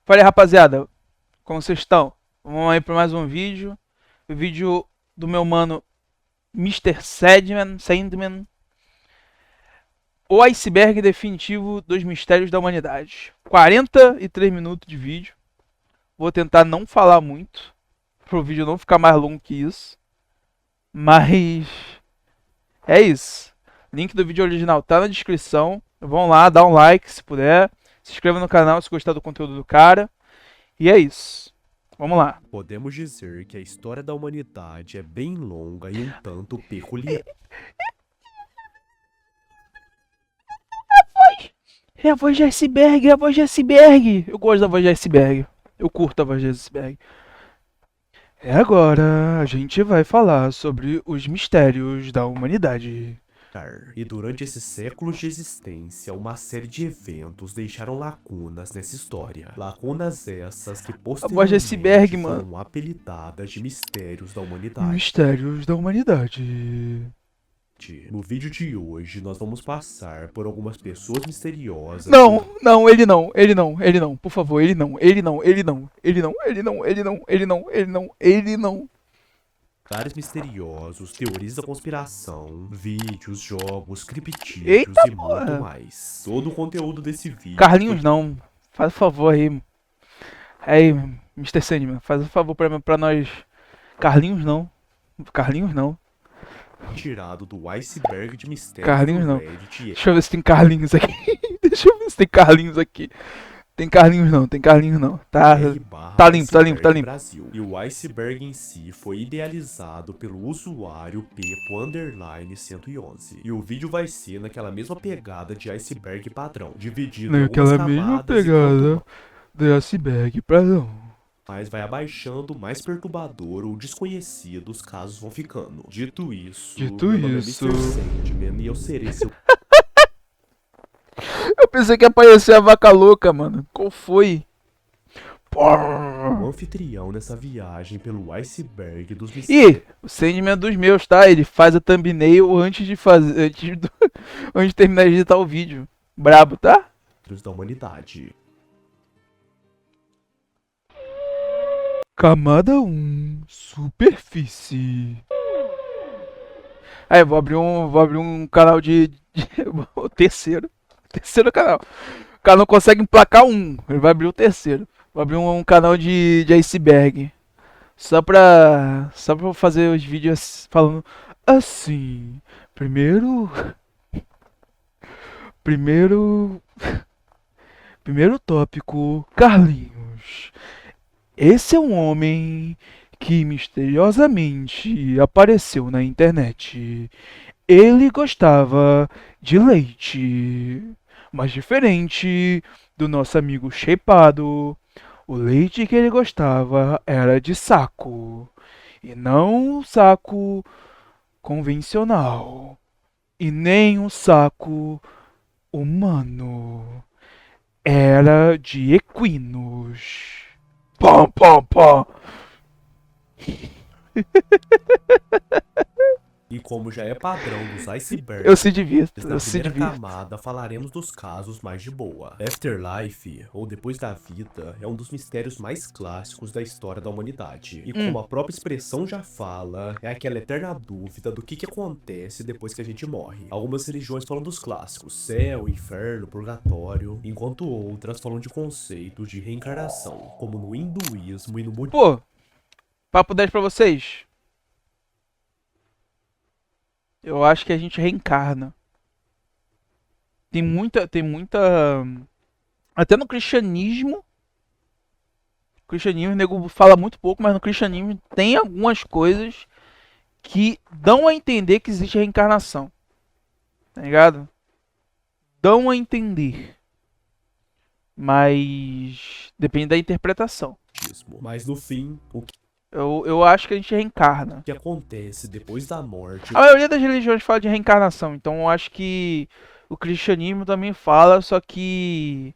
Fala aí, rapaziada, como vocês estão? Vamos aí para mais um vídeo. O vídeo do meu mano Mr. Sandman, o iceberg definitivo dos mistérios da humanidade. 43 minutos de vídeo. Vou tentar não falar muito, para o vídeo não ficar mais longo que isso. Mas é isso. Link do vídeo original tá na descrição. Vão lá, dá um like se puder. Se inscreva no canal se gostar do conteúdo do cara. E é isso. Vamos lá. Podemos dizer que a história da humanidade é bem longa e um tanto peculiar. É a voz de iceberg, é a voz de iceberg. Eu gosto da voz de iceberg. Eu curto a voz de iceberg. Agora a gente vai falar sobre os mistérios da humanidade. E durante esses séculos de existência, uma série de eventos deixaram lacunas nessa história. Lacunas essas que A voz de iceberg, posteriormente mano. foram apelidadas de mistérios da humanidade. Mistérios da humanidade. No vídeo de hoje, nós vamos passar por algumas pessoas misteriosas. Não, não, ele não, ele não, ele não, por favor, ele não, ele não, ele não, ele não, ele não, ele não, ele não, ele não, ele não. Lugares misteriosos, teorias da conspiração, vídeos, jogos, criptídeos Eita, e muito porra. mais. Todo o conteúdo desse vídeo. Carlinhos não, faz o favor aí. Aí, Mr. Sandman, faz o favor pra nós. Carlinhos não, Carlinhos não. Tirado do iceberg de mistérios Carlinhos do não. Reddit. Deixa eu ver se tem Carlinhos aqui. Deixa eu ver se tem Carlinhos aqui. Tem Carlinhos não, tem Carlinhos não. Tá limpo, tá limpo, tá limpo. Brasil. E o iceberg em si foi idealizado pelo usuário Pepo_111. E o vídeo vai ser naquela mesma pegada de iceberg padrão, dividido em algumas Naquela mesma camadas pegada do iceberg padrão. mas vai abaixando mais perturbador ou desconhecido os casos vão ficando. Dito isso, meu nome é Mr. Sandman e eu serei seu... Eu pensei que ia aparecer a vaca louca, mano. Qual foi? o anfitrião nessa viagem pelo iceberg dos mistérios. Ih, o Sandman é dos meus, tá? Ele faz a thumbnail antes de fazer. Antes de terminar de editar o vídeo. Brabo, tá? Da humanidade. Camada 1, superfície. Aí, vou abrir um canal o terceiro canal. O cara não consegue emplacar um, ele vai abrir o terceiro. Vou abrir um canal de iceberg. Só pra fazer os vídeos falando assim. Primeiro. Primeiro. Primeiro tópico: Carlinhos. Esse é um homem que misteriosamente apareceu na internet. Ele gostava de leite, mas diferente do nosso amigo Shapeado, o leite que ele gostava era de saco, e não um saco convencional, e nem um saco humano. Era de equinos. Pom, pom, pom. E como já é padrão dos icebergs, Eu se divirto, na eu se primeira divirto. camada falaremos dos casos mais de boa. Afterlife, ou Depois da Vida, é um dos mistérios mais clássicos da história da humanidade. E como a própria expressão já fala, é aquela eterna dúvida do que acontece depois que a gente morre. Algumas religiões falam dos clássicos, céu, inferno, purgatório, enquanto outras falam de conceitos de reencarnação, como no hinduísmo e no budismo. Pô, papo 10 pra vocês. Eu acho que a gente reencarna. Tem muita. Até no cristianismo. O cristianismo, o nego fala muito pouco, mas no cristianismo tem algumas coisas que dão a entender que existe reencarnação. Tá ligado? Dão a entender. Mas depende da interpretação. Mas no fim, o Eu acho que a gente reencarna. que acontece depois da morte... A maioria das religiões fala de reencarnação, então eu acho que o cristianismo também fala, só que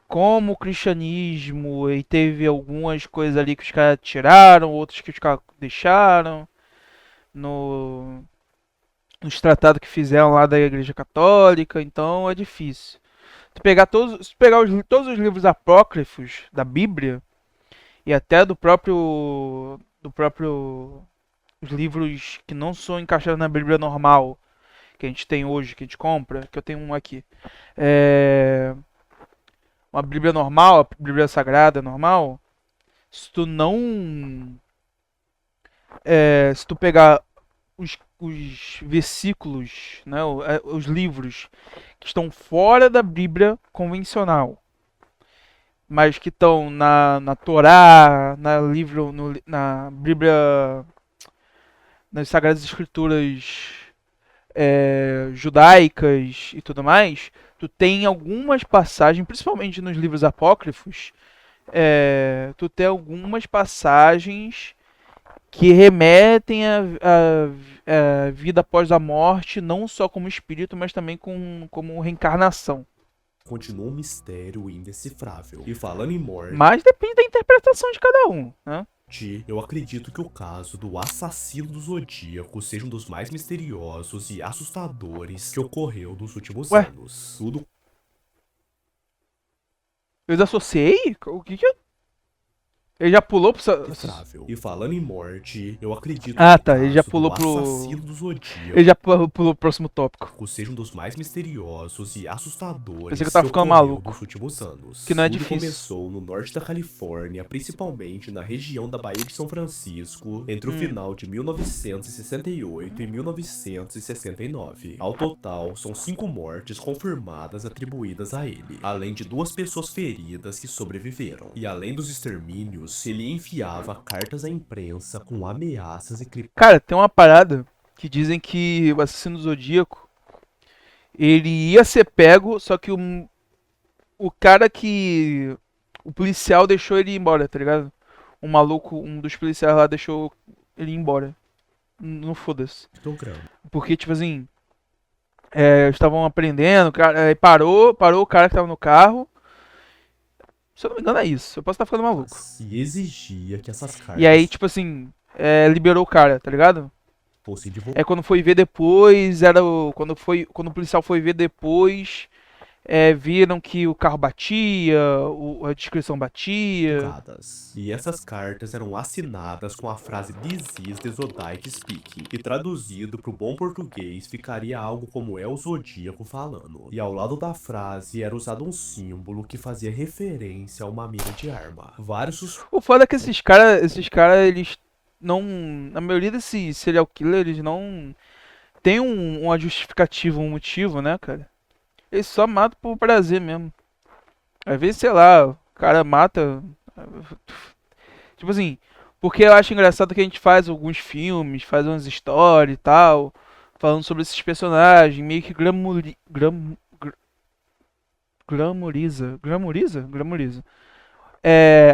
como o cristianismo e teve algumas coisas ali que os caras tiraram, outras que os caras deixaram no nos tratados que fizeram lá da Igreja Católica, então é difícil. Se tu pegar todos os livros apócrifos da Bíblia e até do próprio os livros que não são encaixados na Bíblia normal que a gente tem hoje, que a gente compra, que eu tenho um aqui. Uma Bíblia normal, a Bíblia Sagrada normal, se tu não. Se tu pegar os versículos, né, os livros que estão fora da Bíblia convencional, mas que estão na Torá, na Bíblia, nas Sagradas Escrituras judaicas e tudo mais, tu tem algumas passagens, principalmente nos livros apócrifos, tu tem algumas passagens que remetem à vida após a morte, não só como espírito, mas também como reencarnação. Continua um mistério indecifrável. E falando em morte, Mas depende da interpretação de cada um, né? eu acredito que o caso do assassino do Zodíaco seja um dos mais misteriosos e assustadores que ocorreu nos últimos Ué? anos. Tudo Eu desassociei? O que que eu... Ele já pulou pro... indecifrável. E falando em morte, eu acredito Ah, que tá, o ele já caso pulou do pro... assassino do Zodíaco Ele já pulou pro próximo tópico. seja um dos mais misteriosos e assustadores Pensei que eu tava ficando ocorreu maluco. nos últimos anos. Que não é Tudo difícil. começou no norte da Califórnia, principalmente na região da Baía de São Francisco, entre o final de 1968 e 1969. Ao total, são 5 mortes confirmadas atribuídas a ele, além de 2 pessoas feridas que sobreviveram. E além dos extermínios, ele enviava cartas à imprensa com ameaças e Cara, tem uma parada que dizem que o assassino do Zodíaco, ele ia ser pego, só que o cara que... O policial deixou ele ir embora, tá ligado? Um maluco, um dos policiais lá deixou ele ir embora. Não foda-se. programa. Porque, tipo assim, estavam aprendendo, aí parou o cara que tava no carro. Se eu não me engano é isso, eu posso estar ficando maluco. E exigia que essas cartas E aí, tipo assim, liberou o cara, tá ligado? fossem divulgadas. Quando foi ver depois, quando o policial foi ver depois, viram que o carro batia, a descrição batia. E essas cartas eram assinadas com a frase This is the Zodiac Speaking, que traduzido para o bom português ficaria algo como é o Zodíaco falando. E ao lado da frase era usado um símbolo que fazia referência a uma mira de arma. O foda é que esses caras, eles não... A maioria desses serial killers, eles não tem uma justificativa, um motivo, né, cara? Eles só matam por prazer mesmo. Às vezes, sei lá, o cara mata. Tipo assim, porque eu acho engraçado que a gente faz alguns filmes, faz umas histórias e tal, falando sobre esses personagens, meio que glamoriza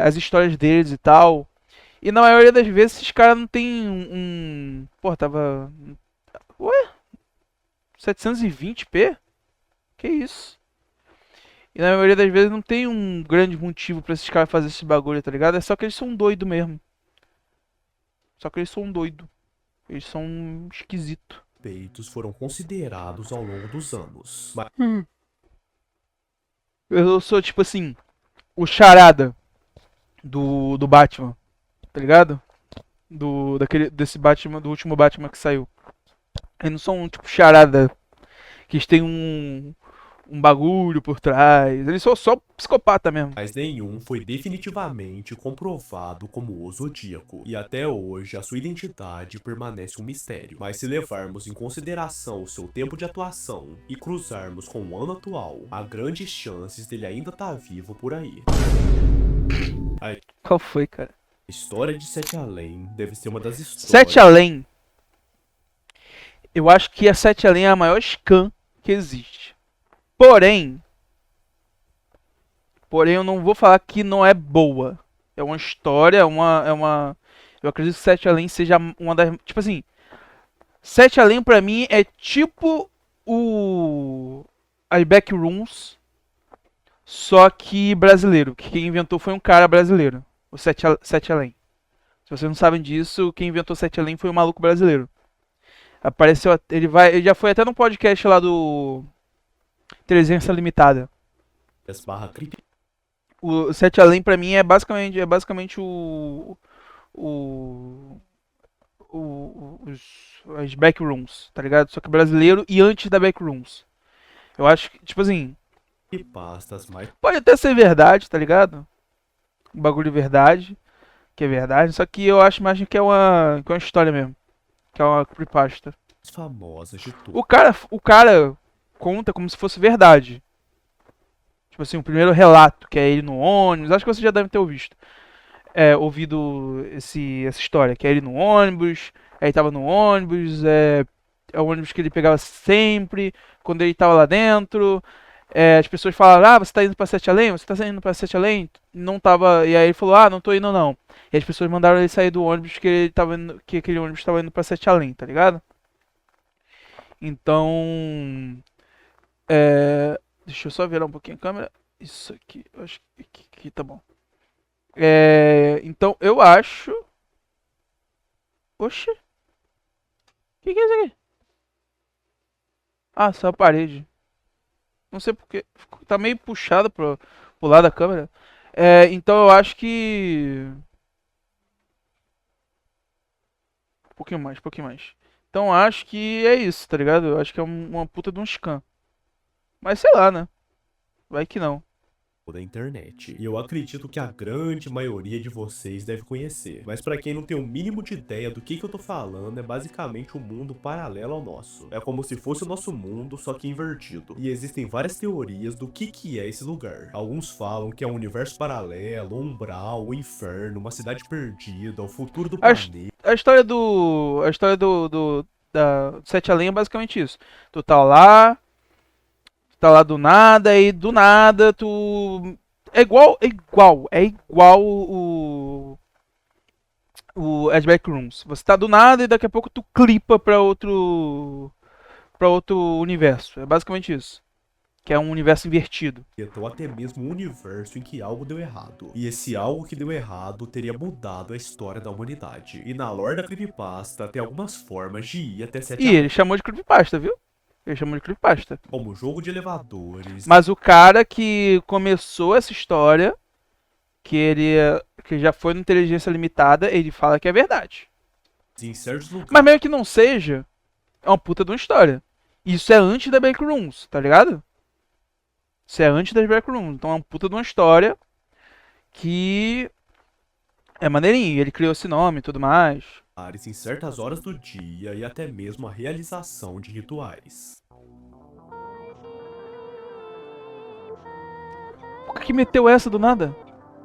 as histórias deles e tal. E na maioria das vezes esses caras não tem Pô, tava. Ué? 720p? Que isso? E na maioria das vezes não tem um grande motivo pra esses caras fazerem esse bagulho, tá ligado? É só que eles são doidos mesmo. Só que eles são doidos. Eles são esquisitos. Feitos foram considerados ao longo dos anos. Mas Eu sou tipo assim, o charada do Batman, tá ligado? Desse Batman, do último Batman que saiu. Eles não são tipo charada, que eles têm um bagulho por trás. Eles são só psicopata mesmo. mas nenhum foi definitivamente comprovado como o Zodíaco. E até hoje a sua identidade permanece um mistério. Mas se levarmos em consideração o seu tempo de atuação e cruzarmos com o ano atual, há grandes chances dele ainda estar vivo por aí. Qual foi, cara? A história de Sete Além deve ser uma das histórias. Sete Além. Eu acho que a Sete Além é a maior scam que existe. Porém, eu não vou falar que não é boa. É uma história, eu acredito que Sete Além seja uma das... Tipo assim, Sete Além pra mim é tipo as Backrooms, só que brasileiro. Que quem inventou foi um cara brasileiro. O Sete Além. Se vocês não sabem disso, quem inventou Sete Além foi um maluco brasileiro. Apareceu, ele já foi até no podcast lá do Inteligência Limitada. barra creep. O Sete Além pra mim é basicamente o, as backrooms, tá ligado? Só que brasileiro e antes da backrooms. Eu acho que, tipo assim, Creepypastas mais pode até ser verdade, tá ligado? Um bagulho de verdade, que é verdade, só que eu acho mais que é uma história mesmo, que é uma creepypasta. famosas de todos. O cara conta como se fosse verdade. Tipo assim, o primeiro relato, que é ele no ônibus, acho que você já deve ter ouvido essa história, que é ele no ônibus, aí tava no ônibus, é o ônibus que ele pegava sempre, quando ele tava lá dentro, as pessoas falaram, ah, você tá indo pra Sete Além? Você tá indo pra Sete Além? Não tava, e aí ele falou, ah, não tô indo não. E as pessoas mandaram ele sair do ônibus que aquele ônibus tava indo pra Sete Além, tá ligado? Então, deixa eu só virar um pouquinho a câmera. Isso aqui, eu acho que aqui tá bom. Então eu acho. Oxe, que é isso aqui? Ah, só a parede. Não sei porque. Tá meio puxado pro lado da câmera. Então eu acho que. Um pouquinho mais, um pouquinho mais. Então eu acho que é isso, tá ligado? Eu acho que é uma puta de um scam. Mas sei lá, né? Vai que não. da internet. E eu acredito que a grande maioria de vocês deve conhecer. Mas para quem não tem o mínimo de ideia do que eu tô falando, é basicamente um mundo paralelo ao nosso. É como se fosse o nosso mundo, só que invertido. E existem várias teorias do que é esse lugar. Alguns falam que é um universo paralelo, um umbral, um inferno, uma cidade perdida, o futuro do A, his- planeta. a história do. A história do Sete Além é basicamente isso. Tu tá lá do nada e do nada tu. É igual o as Backrooms. Você tá do nada e daqui a pouco tu clipa pra outro universo. É basicamente isso. Que é um universo invertido. Ou até mesmo um universo em que algo deu errado. E esse algo que deu errado teria mudado a história da humanidade. E na lore da Creepypasta tem algumas formas de ir até Sete E ele Além, chamou de creepypasta, viu? Ele chamou de creepypasta. como jogo de elevadores, Mas o cara que começou essa história, que já foi no Inteligência Limitada, ele fala que é verdade. e em certos Mas lugares. mesmo que não seja, é uma puta de uma história. Isso é antes da Backrooms, tá ligado? Isso é antes das Backrooms. Então é uma puta de uma história que é maneirinho. Ele criou esse nome e tudo mais. Em certas horas do dia e até mesmo a realização de rituais. Por que meteu essa do nada?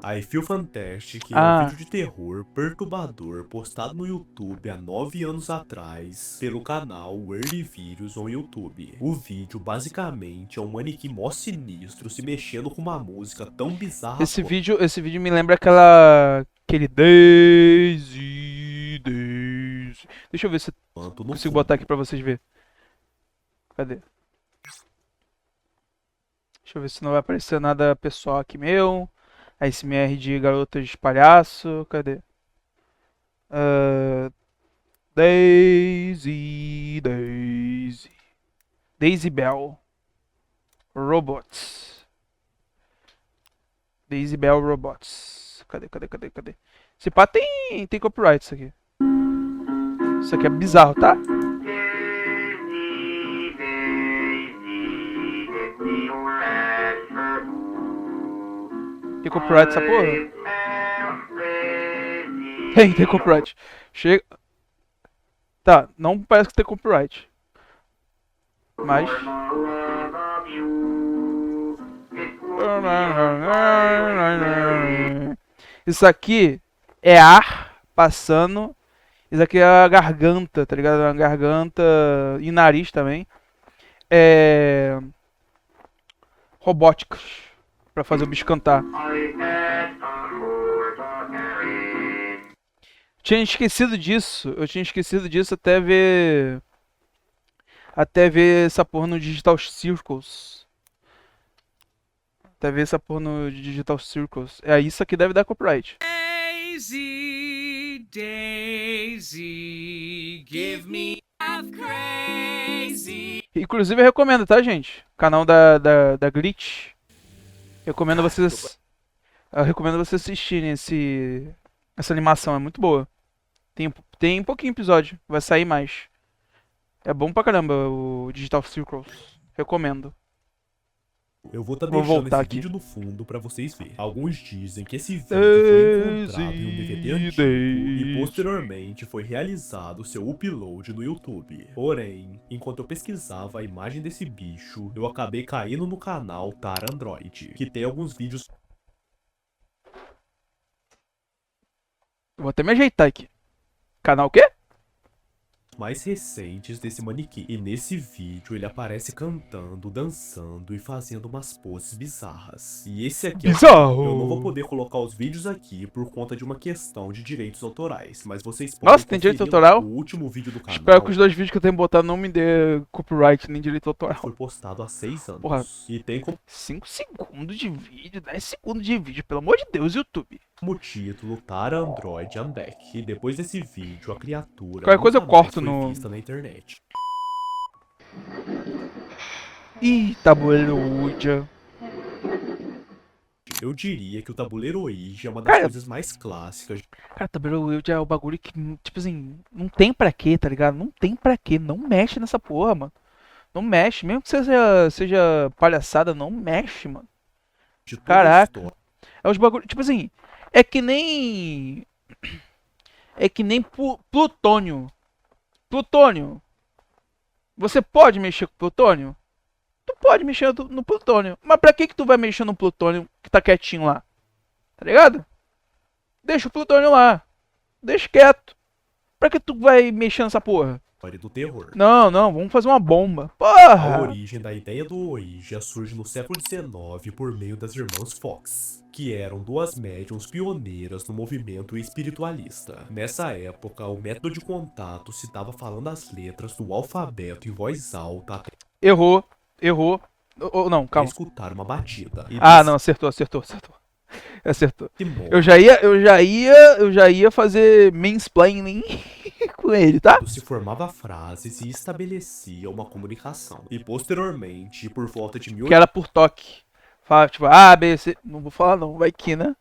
I Feel Fantastic é um Ah, vídeo de terror perturbador postado no YouTube há 9 anos atrás pelo canal Early Videos no YouTube. O vídeo basicamente é um manequim mó sinistro se mexendo com uma música tão bizarra esse vídeo me lembra aquele Daisy. Deixa eu ver se eu quanto no consigo botar aqui fundo. pra vocês verem. Cadê? Deixa eu ver se não vai aparecer nada pessoal aqui meu. ASMR de garotas de palhaço. Cadê? Ah, Daisy. Daisy Bell. Robots. Daisy Bell Robots. Cadê? Esse pá tem copyright isso aqui. Isso aqui é bizarro, tá? Tem copyright essa porra? Tem copyright. Chega. Tá, não parece que tem copyright. Mas. Isso aqui é ar passando. Isso aqui é a garganta, tá ligado? A garganta e nariz também. É. Robóticas. Pra fazer o bicho cantar. Tinha esquecido disso. Eu tinha esquecido disso até ver. Até ver essa porra no Digital Circles. Até ver essa porra no Digital Circles. Isso aqui deve dar copyright. Daisy, give me love crazy. Inclusive eu recomendo, tá, gente? O canal da Glitch. Recomendo vocês. Eu recomendo vocês assistirem essa animação, é muito boa. Tem pouquinho episódio, vai sair mais. É bom pra caramba o Digital Circles. Recomendo. Eu vou estar Vou deixando voltar esse aqui. vídeo no fundo pra vocês verem. Alguns dizem que esse vídeo foi encontrado em um DVD antigo e posteriormente foi realizado seu upload no YouTube. Porém, enquanto eu pesquisava a imagem desse bicho, eu acabei caindo no canal Tara Android, que tem alguns vídeos Vou até me ajeitar aqui. Canal o quê? mais recentes desse manequim. E nesse vídeo ele aparece cantando, dançando e fazendo umas poses bizarras. E esse aqui Bizarro! eu não vou poder colocar os vídeos aqui por conta de uma questão de direitos autorais, mas vocês podem Nossa, tem direito conferir autoral? o último vídeo do canal. Espero que os 2 vídeos que eu tenho botado não me dê copyright nem direito autoral. Foi postado há 6 anos. Porra. E tem como 5 segundos de vídeo, 10 segundos de vídeo, pelo amor de Deus, YouTube. título Tara Android I'm Back. E depois desse vídeo, a criatura Qualquer coisa eu nunca mais corto foi no- vista na internet. Ih, tabuleiro Ouija. Eu diria que o tabuleiro Ouija é uma das Cara, coisas mais clássicas Cara, tabuleiro Ouija é o bagulho que, tipo assim, não tem pra quê, tá ligado? Não tem pra quê, não mexe nessa porra, mano. Não mexe, mesmo que seja palhaçada, não mexe, mano. de toda a Caraca. história. É os bagulhos, tipo assim, é que nem. É que nem plutônio. Plutônio. Você pode mexer com plutônio? Tu pode mexer no plutônio. Mas pra que tu vai mexer no plutônio que tá quietinho lá? Tá ligado? Deixa o plutônio lá. Deixa quieto. Pra que tu vai mexer nessa porra? Do terror. Não, vamos fazer uma bomba. A Porra! origem da ideia do Ouija surge no século XIX por meio das irmãs Fox, que eram duas médiums pioneiras no movimento espiritualista. Nessa época, o método de contato se dava falando as letras do alfabeto em voz alta até Errou. Não, calma. escutar uma batida. E Ah, não, acertou. Acertou. desse modo, Eu já ia fazer mansplaining com ele, tá? se formava frases e estabelecia uma comunicação. E posteriormente, por volta de Que era por toque. Fala, tipo, A, B, C. Não vou falar não, vai que, né?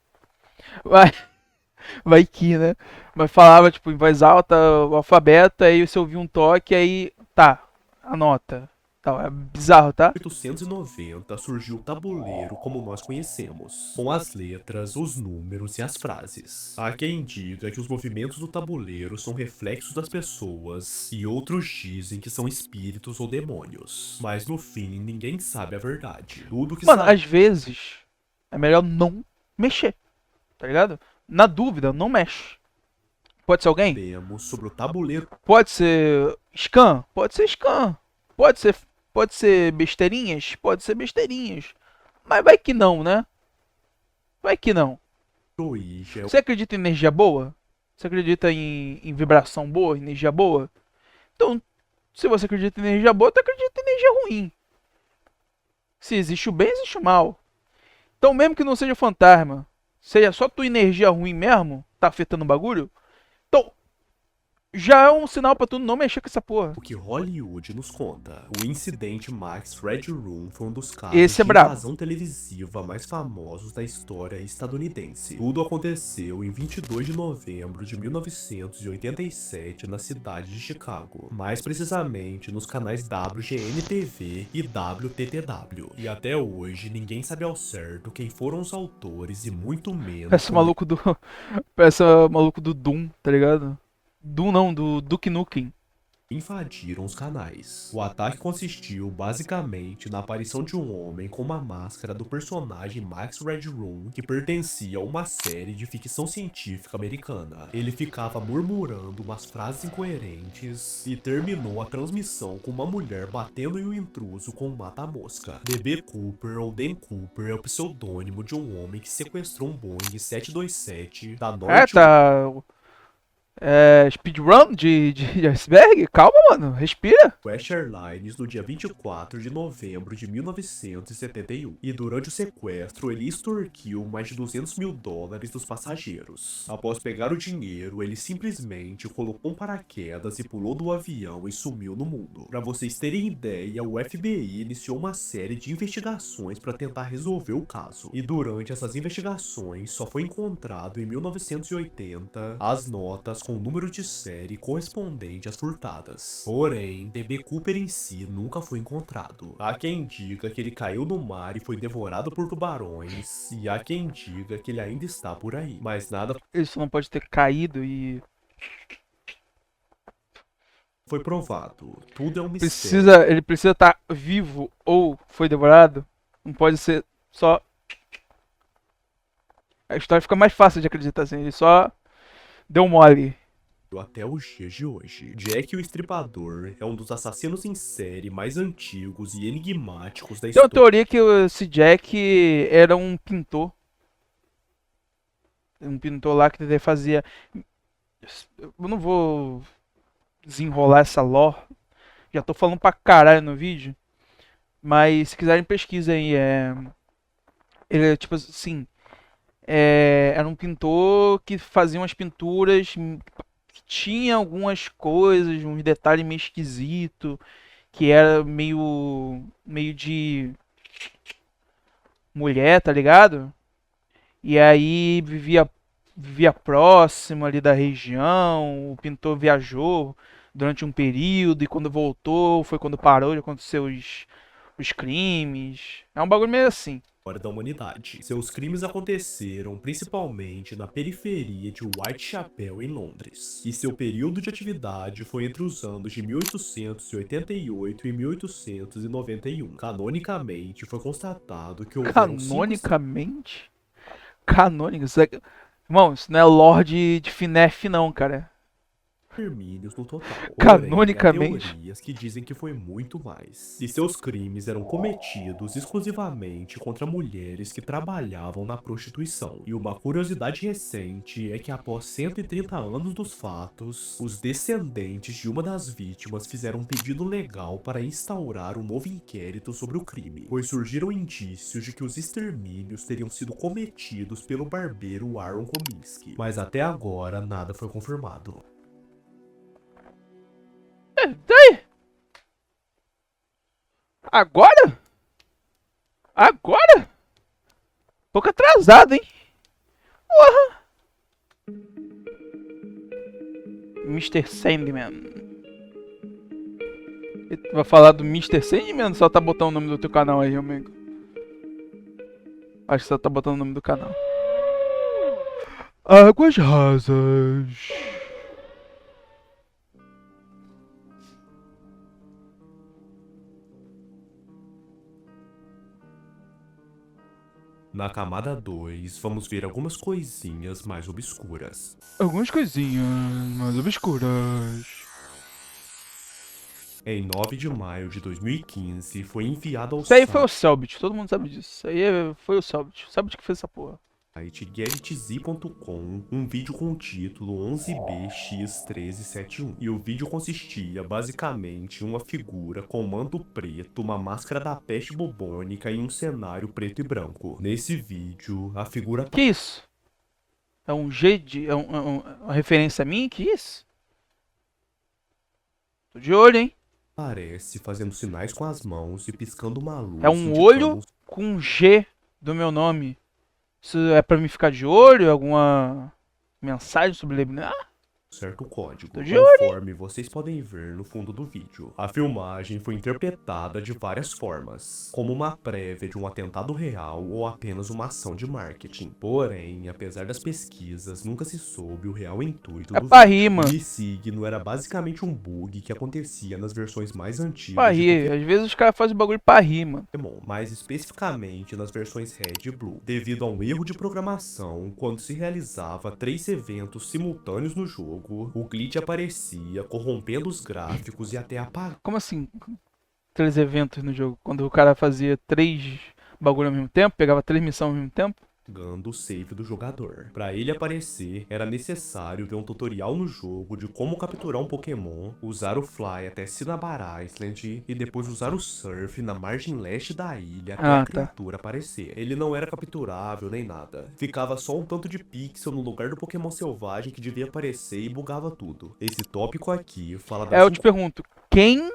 Vai que, né? Mas falava, tipo, em voz alta, o alfabeto, aí você ouvia um toque, aí. Tá, anota. Tá, é bizarro, tá? 1890 surgiu o tabuleiro como nós conhecemos, com as letras, os números e as frases. Há quem diga que os movimentos do tabuleiro são reflexos das pessoas, e outros dizem que são espíritos ou demônios. Mas no fim, ninguém sabe a verdade. Tudo que Mano, às vezes é melhor não mexer, tá ligado? Na dúvida, não mexe. Pode ser alguém? sabemos sobre o tabuleiro Pode ser scan? Pode ser scan. Pode ser besteirinhas? Pode ser besteirinhas. Mas vai que não, né? Vai que não. Ouija é Você acredita em energia boa? Você acredita em vibração boa, energia boa? Então, se você acredita em energia boa, tu acredita em energia ruim. Se existe o bem, existe o mal. Então, mesmo que não seja fantasma, seja só tua energia ruim mesmo, tá afetando o bagulho, então já é um sinal pra tu não mexer com essa porra. o que Hollywood nos conta. O incidente Max Red Room foi um dos casos Esse é de brabo. invasão televisiva mais famosos da história estadunidense. Tudo aconteceu em 22 de novembro de 1987 na cidade de Chicago, mais precisamente nos canais WGN-TV e WTTW. E até hoje ninguém sabe ao certo quem foram os autores e muito menos Parece o maluco do. Parece o maluco do Doom, tá ligado? Doom não, do Duke Nukem. invadiram os canais. O ataque consistiu basicamente na aparição de um homem com uma máscara do personagem Max Red Room, que pertencia a uma série de ficção científica americana. Ele ficava murmurando umas frases incoerentes e terminou a transmissão com uma mulher batendo em um intruso com um mata-mosca. DB Cooper ou Dan Cooper é o pseudônimo de um homem que sequestrou um Boeing 727 da North Tá. Speedrun de iceberg? Calma, mano. Respira. West Airlines no dia 24 de novembro de 1971. E durante o sequestro, ele extorquiu mais de 200 mil dólares dos passageiros. Após pegar o dinheiro, ele simplesmente colocou um paraquedas e pulou do avião e sumiu no mundo. Para vocês terem ideia, o FBI iniciou uma série de investigações para tentar resolver o caso. E durante essas investigações, só foi encontrado em 1980 as notas com o número de série correspondente às furtadas. Porém, DB Cooper em si nunca foi encontrado. Há quem diga que ele caiu no mar e foi devorado por tubarões, e há quem diga que ele ainda está por aí. Mas nada Isso não pode ter caído e foi provado. Tudo é um mistério. ele precisa estar vivo ou foi devorado. Não pode ser só. A história fica mais fácil de acreditar assim. Ele só deu mole. Até os dias de hoje. Jack o Estripador é um dos assassinos em série mais antigos e enigmáticos da Tem uma história. teoria que esse Jack era um pintor. Um pintor lá que fazia. Eu não vou desenrolar essa lore. Já tô falando pra caralho no vídeo. Mas se quiserem pesquisem. Ele é tipo assim. Era um pintor que fazia umas pinturas que tinha algumas coisas, uns detalhes meio esquisito, que era meio de mulher, tá ligado? E aí vivia próximo ali da região. O pintor viajou durante um período e quando voltou foi quando parou de acontecer os crimes. É um bagulho meio assim. Da humanidade. Seus crimes aconteceram principalmente na periferia de Whitechapel, em Londres, e seu período de atividade foi entre os anos de 1888 e 1891. Canonicamente, foi constatado que houveram Canonicamente? Canônico? Irmão, isso não é lore de FNAF não, cara. extermínios no total. Canonicamente. Há teorias que dizem que foi muito mais. E seus crimes eram cometidos exclusivamente contra mulheres que trabalhavam na prostituição. E uma curiosidade recente é que após 130 anos dos fatos, os descendentes de uma das vítimas fizeram um pedido legal para instaurar um novo inquérito sobre o crime, pois surgiram indícios de que os extermínios teriam sido cometidos pelo barbeiro Aaron Kominsky. Mas até agora nada foi confirmado. Daí? Agora? Agora? Pouco atrasado, hein? Porra! Mr. Sandman. Vai falar do Mr. Sandman ou só tá botando o nome do teu canal aí, amigo? Acho que só tá botando o nome do canal. Águas rasas. Na camada 2, vamos ver algumas coisinhas mais obscuras. Algumas coisinhas mais obscuras. Em 9 de maio de 2015, foi enviado ao Isso aí foi o Selbit, todo mundo sabe disso. Isso aí foi o Selbit. O Selbit que fez essa porra. site GetZ.com um vídeo com o título 11BX1371. E o vídeo consistia basicamente em uma figura com manto preto, uma máscara da peste bubônica e um cenário preto e branco. Nesse vídeo, a figura Que isso? É um G de. Uma referência a mim? Que isso? Tô de olho, hein? aparece fazendo sinais com as mãos e piscando uma luz. É um olho com um G do meu nome. Isso é pra mim ficar de olho? Alguma mensagem subliminar? Certo código, Tô de olho, conforme vocês podem ver no fundo do vídeo. A filmagem foi interpretada de várias formas, como uma prévia de um atentado real ou apenas uma ação de marketing. Porém, apesar das pesquisas, nunca se soube o real intuito É do pra vídeo. rir, mano. O signo era basicamente um bug que acontecia nas versões mais antigas Pra de rir. Às vezes os caras fazem bagulho pra rir, mano. Pokémon, mais especificamente nas versões Red e Blue, devido a um erro de programação. Quando se realizava 3 eventos simultâneos no jogo, o glitch aparecia, corrompendo os gráficos e até apagando. Como assim? 3 eventos no jogo. Quando o cara fazia 3 bagulho ao mesmo tempo, pegava 3 missões ao mesmo tempo. o save do jogador. Para ele aparecer, era necessário ver um tutorial no jogo de como capturar um Pokémon, usar o Fly até Cinnabar Island e depois usar o Surf na margem leste da ilha até a criatura aparecer. Ele não era capturável nem nada. Ficava só um tanto de pixel no lugar do Pokémon selvagem que devia aparecer e bugava tudo. Esse tópico aqui fala das Eu te pergunto, quem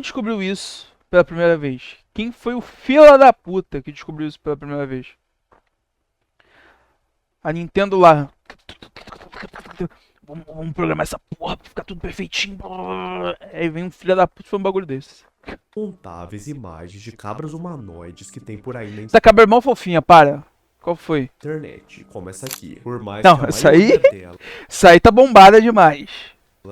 descobriu isso pela primeira vez? Quem foi o fila da puta que descobriu isso pela primeira vez? A Nintendo lá. Vamos programar essa porra pra ficar tudo perfeitinho. Aí vem um filho da puta e foi um bagulho desse. incontáveis imagens de cabras humanoides que tem por aí na Essa cabra é mó fofinha, para. Qual foi? internet, como essa aqui. Por mais Não, que a essa maioria aí- delas Isso aí tá bombada demais.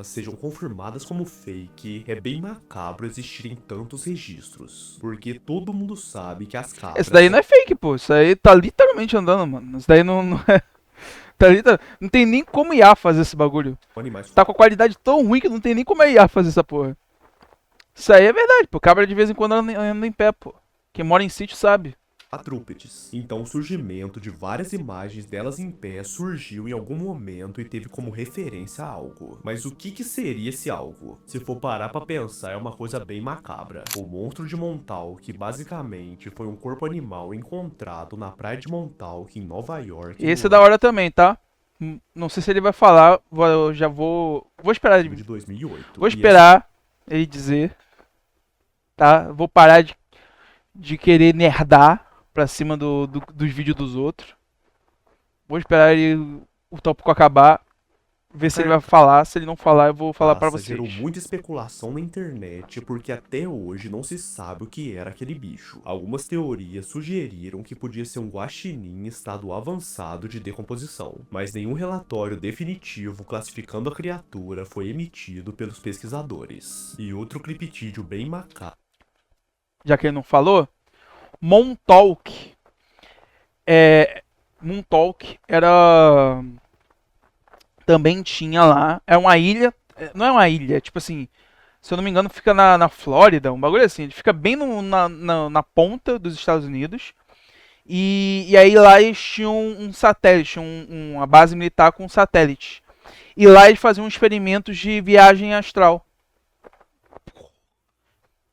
sejam confirmadas como fake, é bem macabro existirem tantos registros. Porque todo mundo sabe que as cabras Esse daí não é fake, pô. Isso aí tá literalmente andando, mano. Isso daí não é. Não tem nem como IA fazer esse bagulho. são animais Tá com a qualidade tão ruim que não tem nem como a IA fazer essa porra. Isso aí é verdade, pô. Cabra de vez em quando anda em pé, pô. Quem mora em sítio sabe. quadrúpedes. Então o surgimento de várias imagens delas em pé surgiu em algum momento e teve como referência a algo. Mas o que seria esse algo? Se for parar pra pensar, é uma coisa bem macabra. O monstro de Montauk, que basicamente foi um corpo animal encontrado na praia de Montauk, em Nova York. Esse é da hora também, tá? Não sei se ele vai falar. Eu já vou. Vou esperar ele. de 2008. Vou esperar ele dizer. Tá? Vou parar de querer nerdar pra cima dos vídeos dos outros. Vou esperar o tópico acabar. Ver se ele vai falar. Se ele não falar, eu vou falar pra vocês. Gerou muita especulação na internet porque até hoje não se sabe o que era aquele bicho. Algumas teorias sugeriram que podia ser um guaxinim em estado avançado de decomposição, mas nenhum relatório definitivo classificando a criatura foi emitido pelos pesquisadores. E outro criptídeo bem macabro. Já que ele não falou, Montauk. Montauk era. Também tinha lá. É uma ilha. Não é uma ilha, tipo assim. Se eu não me engano, fica na Flórida, um bagulho assim. Ele fica bem na ponta dos Estados Unidos. E aí lá eles tinham um satélite, uma base militar com um satélite. E lá eles faziam experimentos de viagem astral.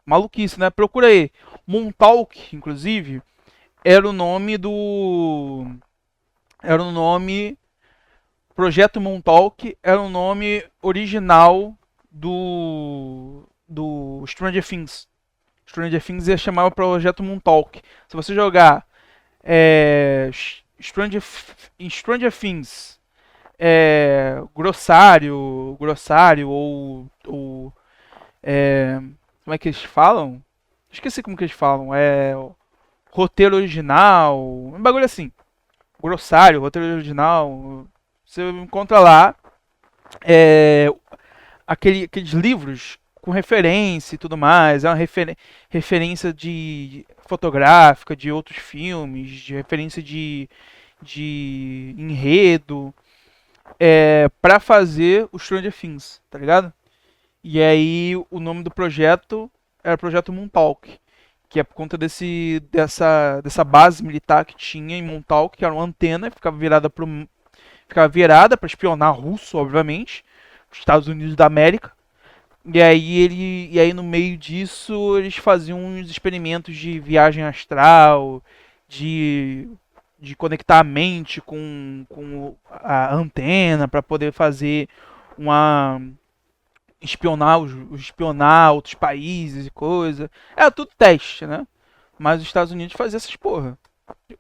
Maluquice, né? Procura aí. Montauk, inclusive, era o nome do. Era o nome. Projeto Montauk era o nome original do Stranger Things. Stranger Things ia chamar o Projeto Montauk. Se você jogar Stranger Things Grossário ou como é que eles falam? Esqueci como que eles falam. Roteiro original, um bagulho assim. Grossário, roteiro original. Você encontra lá aqueles livros com referência e tudo mais. É uma referência de fotográfica de outros filmes, de referência de enredo, pra fazer o Stranger Things, tá ligado? E aí o nome do projeto era Projeto Montauk, que é por conta dessa base militar que tinha em Montauk, que era uma antena, que ficava virada para espionar russo, obviamente, os Estados Unidos da América. E aí no meio disso eles faziam uns experimentos de viagem astral, de conectar a mente com a antena para poder fazer espionar outros países e coisa. Era tudo teste, né? Mas os Estados Unidos faziam essas porra.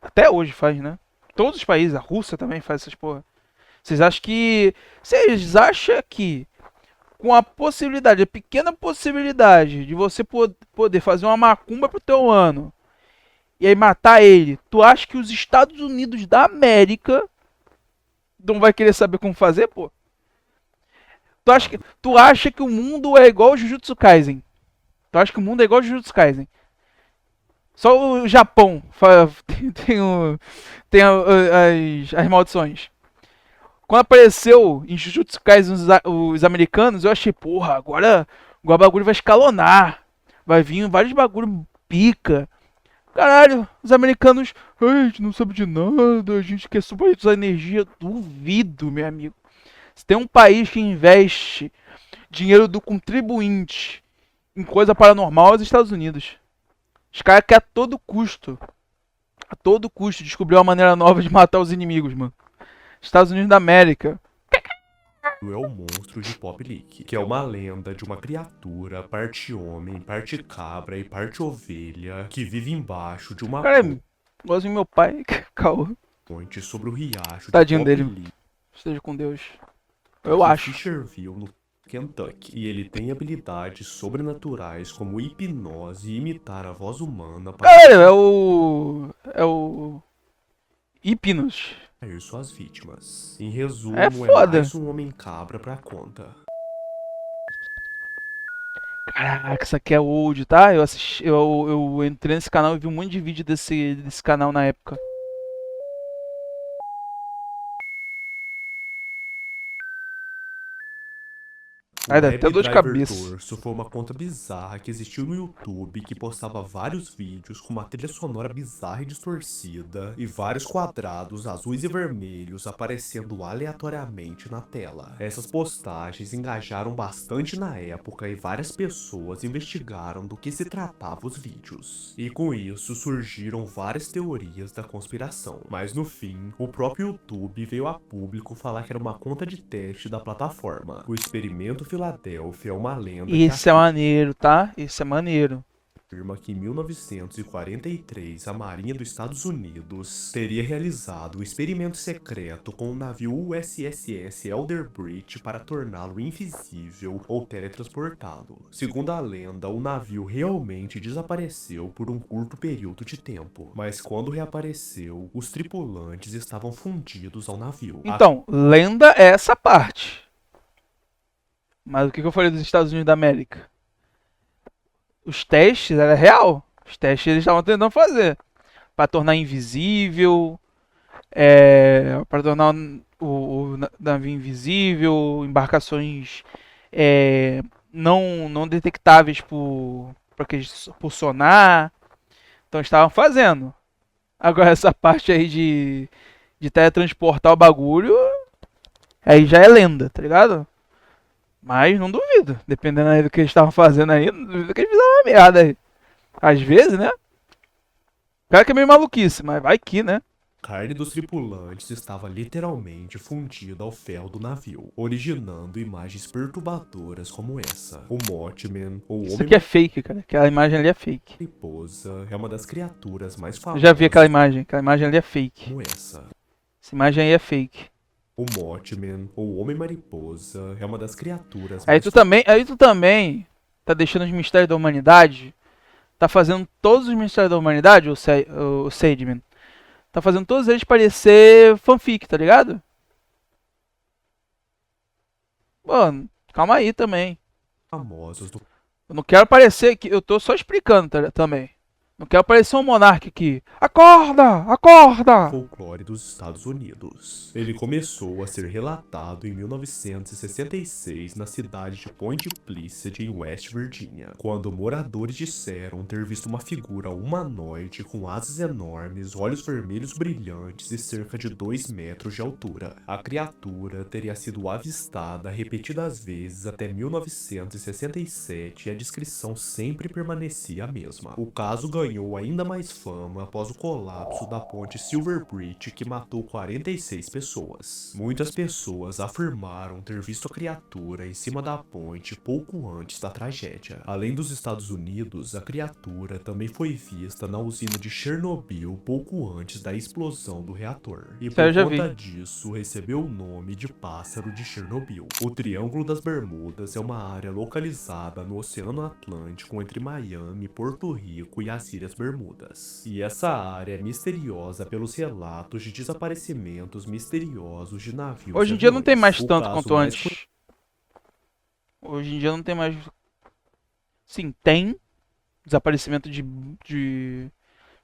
Até hoje faz, né? Todos os países, a Rússia também faz essas porra. Vocês acham que com a pequena possibilidade de você poder fazer uma macumba pro teu ano e aí matar ele, tu acha que os Estados Unidos da América não vai querer saber como fazer, pô? Tu acha que o mundo é igual ao Jujutsu Kaisen? Tu acha que o mundo é igual ao Jujutsu Kaisen? Só o Japão tem as maldições. Quando apareceu em Jujutsu Kaisen os americanos, eu achei, porra, agora o bagulho vai escalonar. Vai vir vários bagulho pica. Caralho, os americanos, ai, a gente não sabe de nada, a gente quer só usar energia. Duvido, meu amigo. Se tem um país que investe dinheiro do contribuinte em coisa paranormal, é os Estados Unidos. Os caras querem a todo custo, descobrir uma maneira nova de matar os inimigos, mano. Estados Unidos da América. É o monstro de Pop Leak, que é uma lenda de uma criatura parte homem, parte cabra e parte ovelha que vive embaixo de uma Cara, é igualzinho meu pai. Caô. ponte sobre o riacho Tadinho de Pop dele. Leak, Esteja com Deus. Eu em acho. Fisherville, no Kentucky. E ele tem habilidades sobrenaturais como hipnose e imitar a voz humana para Caralho, é o. Hipnos. atrair suas vítimas. Em resumo, É é foda. mais um homem cabra pra conta. Caraca, isso aqui é old, tá? Eu entrei nesse canal e vi um monte de vídeo desse canal na época. O Ai, dá até Web dor de Driver cabeça. Torso foi uma conta bizarra que existiu no YouTube que postava vários vídeos com uma trilha sonora bizarra e distorcida e vários quadrados azuis e vermelhos aparecendo aleatoriamente na tela. Essas postagens engajaram bastante na época e várias pessoas investigaram do que se tratava os vídeos. E com isso surgiram várias teorias da conspiração, mas no fim, o próprio YouTube veio a público falar que era uma conta de teste da plataforma. O experimento Filadélfia é uma lenda Isso é maneiro, tá? Isso é maneiro. afirma que em 1943 a Marinha dos Estados Unidos teria realizado um experimento secreto com o navio USS Elderbridge para torná-lo invisível ou teletransportado. Segundo a lenda, o navio realmente desapareceu por um curto período de tempo, mas quando reapareceu, os tripulantes estavam fundidos ao navio. Então, lenda é essa parte. Mas o que eu falei dos Estados Unidos da América? Os testes era real. Os testes eles estavam tentando fazer. Pra tornar invisível. Pra tornar o navio invisível. Embarcações não detectáveis por sonar. Então estavam fazendo. Agora essa parte aí de teletransportar o bagulho. Aí já é lenda, tá ligado? Mas não duvido. Dependendo aí do que eles estavam fazendo aí, não duvido que eles fizeram uma merda aí. Às vezes, né? Cara que é meio maluquice, mas vai que, né? A carne dos tripulantes estava literalmente fundida ao ferro do navio, originando imagens perturbadoras como essa. O Mothman, ou Isso Homem aqui é fake, cara. Aquela imagem ali é fake. Mariposa, é uma das criaturas mais Eu famosas já vi aquela imagem. Aquela imagem ali é fake. como essa. Essa imagem aí é fake. O Mothman, ou Homem-Mariposa, é uma das criaturas Aí mais tu também tá deixando os mistérios da humanidade. Tá fazendo todos os mistérios da humanidade, o Sandman. Tá fazendo todos eles parecer fanfic, tá ligado? Mano, calma aí também. famosos do Eu não quero parecer que. Eu tô só explicando também. Não quero parecer um monarca aqui. Acorda! Acorda! folclore dos Estados Unidos. Ele começou a ser relatado em 1966 na cidade de Point Pleasant, em West Virginia, quando moradores disseram ter visto uma figura humanoide com asas enormes, olhos vermelhos brilhantes e cerca de 2 metros de altura. A criatura teria sido avistada repetidas vezes até 1967 e a descrição sempre permanecia a mesma. O caso ganhou ainda mais fama após o colapso da ponte Silver Bridge, que matou 46 pessoas. Muitas pessoas afirmaram ter visto a criatura em cima da ponte pouco antes da tragédia. Além dos Estados Unidos, a criatura também foi vista na usina de Chernobyl pouco antes da explosão do reator. E Isso aí eu por já conta vi. disso, recebeu o nome de Pássaro de Chernobyl. O Triângulo das Bermudas é uma área localizada no Oceano Atlântico entre Miami, Porto Rico e as Ilhas Bermudas. E essa área é misteriosa pelos relatos de desaparecimentos misteriosos de navios Hoje e em dia não tem aviões. mais O tanto caso quanto mais antes. Hoje em dia não tem mais. Sim, tem desaparecimento de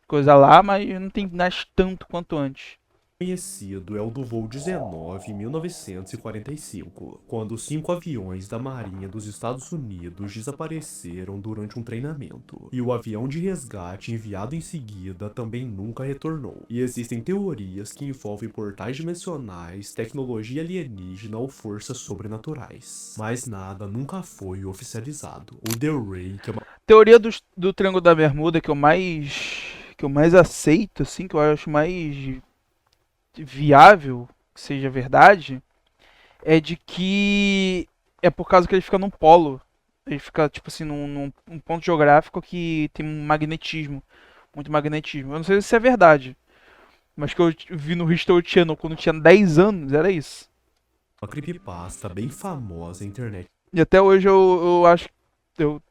coisa lá, mas não tem mais tanto quanto antes. conhecido é o do voo 19 em 1945, quando 5 aviões da Marinha dos Estados Unidos desapareceram durante um treinamento, e o avião de resgate enviado em seguida também nunca retornou. E existem teorias que envolvem portais dimensionais, tecnologia alienígena ou forças sobrenaturais, mas nada nunca foi oficializado. O The Ray, que é uma Teoria do Triângulo da Bermuda que eu mais aceito, assim, que eu acho mais viável que seja verdade, é de que é por causa que ele fica num polo. Ele fica, tipo assim, num ponto geográfico que tem um magnetismo. Muito magnetismo. Eu não sei se isso é verdade. Mas que eu vi no History Channel quando eu tinha 10 anos, era isso. creepypasta bem famosa na internet E até hoje eu acho que eu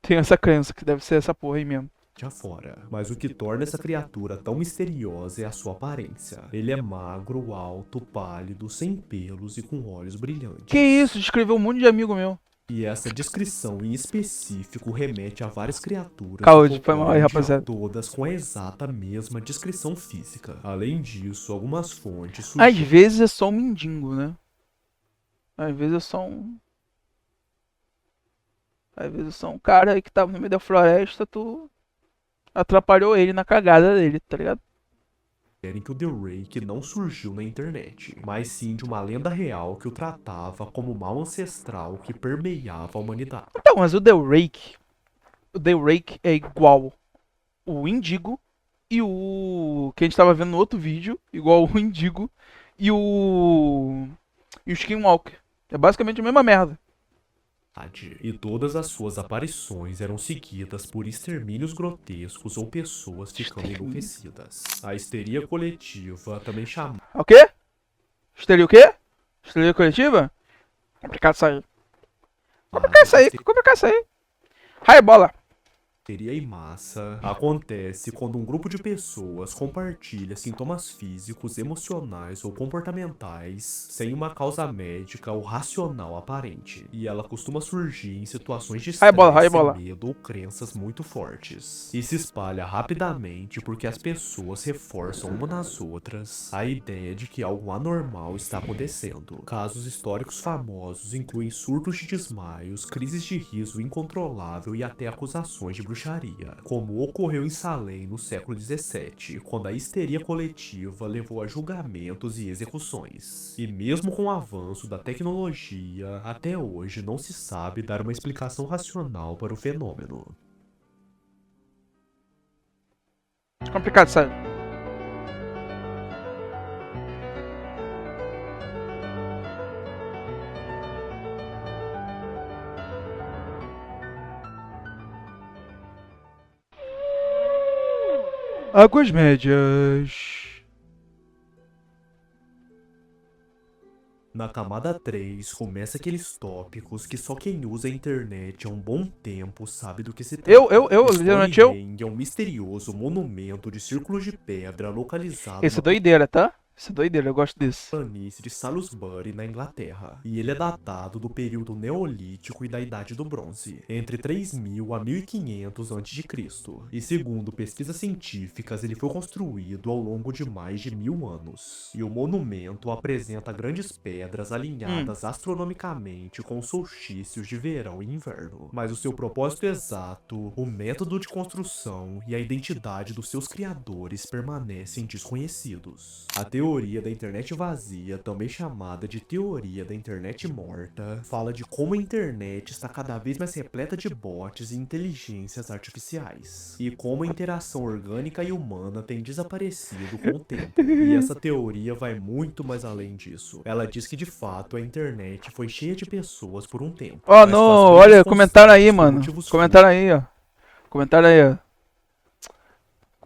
tenho essa crença que deve ser essa porra aí mesmo. afora. Mas o que torna essa criatura tão misteriosa é a sua aparência. Ele é magro, alto, pálido, sem pelos e com olhos brilhantes. Que isso? Descreveu um monte de amigo meu. E essa descrição em específico remete a várias criaturas Caô, do foi mal aí, folclore rapaziada. mundial, todas com a exata mesma descrição física. Além disso, algumas fontes Às sugerem vezes é só um mendigo, né? Às vezes é só um. Às vezes é só um cara aí que tava no meio da floresta, tu atrapalhou ele na cagada dele, tá ligado? que o The Rake não surgiu na internet, mas sim de uma lenda real que o tratava como mal ancestral que permeava a humanidade. Então, mas o The Rake. O The Rake é igual o Indigo e o. Que a gente tava vendo no outro vídeo. Igual o Indigo e o. E o Skinwalker. É basicamente a mesma merda. E todas as suas aparições eram seguidas por extermínios grotescos ou pessoas ficando enlouquecidas. A histeria coletiva, também chamada O quê? Histeria o quê? Histeria coletiva? Complicado isso aí. Complicado isso aí. Complicado isso aí. Raia bola. histeria em massa, acontece quando um grupo de pessoas compartilha sintomas físicos, emocionais ou comportamentais sem uma causa médica ou racional aparente. E ela costuma surgir em situações de Raia bola, estresse, raia bola. medo ou crenças muito fortes. E se espalha rapidamente porque as pessoas reforçam uma nas outras a ideia de que algo anormal está acontecendo. Casos históricos famosos incluem surtos de desmaios, crises de riso incontrolável e até acusações de bruxaria, como ocorreu em Salem no século XVII, quando a histeria coletiva levou a julgamentos e execuções. E mesmo com o avanço da tecnologia, até hoje não se sabe dar uma explicação racional para o fenômeno. Complicado isso aí. Águas médias. Na camada 3, começa aqueles tópicos que só quem usa a internet há um bom tempo sabe do que se trata. Literalmente eu. Stonehenge é um misterioso monumento de círculos de pedra localizado Esse é na doideira, tá? Esse é doideira, eu gosto desse. planície de Salisbury, na Inglaterra, e ele é datado do período Neolítico e da Idade do Bronze, entre 3000 a 1500 a.C. E segundo pesquisas científicas, ele foi construído ao longo de mais de 1000 anos. E o monumento apresenta grandes pedras alinhadas astronomicamente com os solstícios de verão e inverno. Mas o seu propósito exato, o método de construção e a identidade dos seus criadores permanecem desconhecidos. A teoria da internet vazia, também chamada de teoria da internet morta, fala de como a internet está cada vez mais repleta de bots e inteligências artificiais, e como a interação orgânica e humana tem desaparecido com o tempo. E essa teoria vai muito mais além disso. Ela diz que de fato a internet foi cheia de pessoas por um tempo. Ó, mas não, com as olha, brigas comentaram aí, constantes por mano. motivos Comentaram aí, ó. Comentaram aí, ó.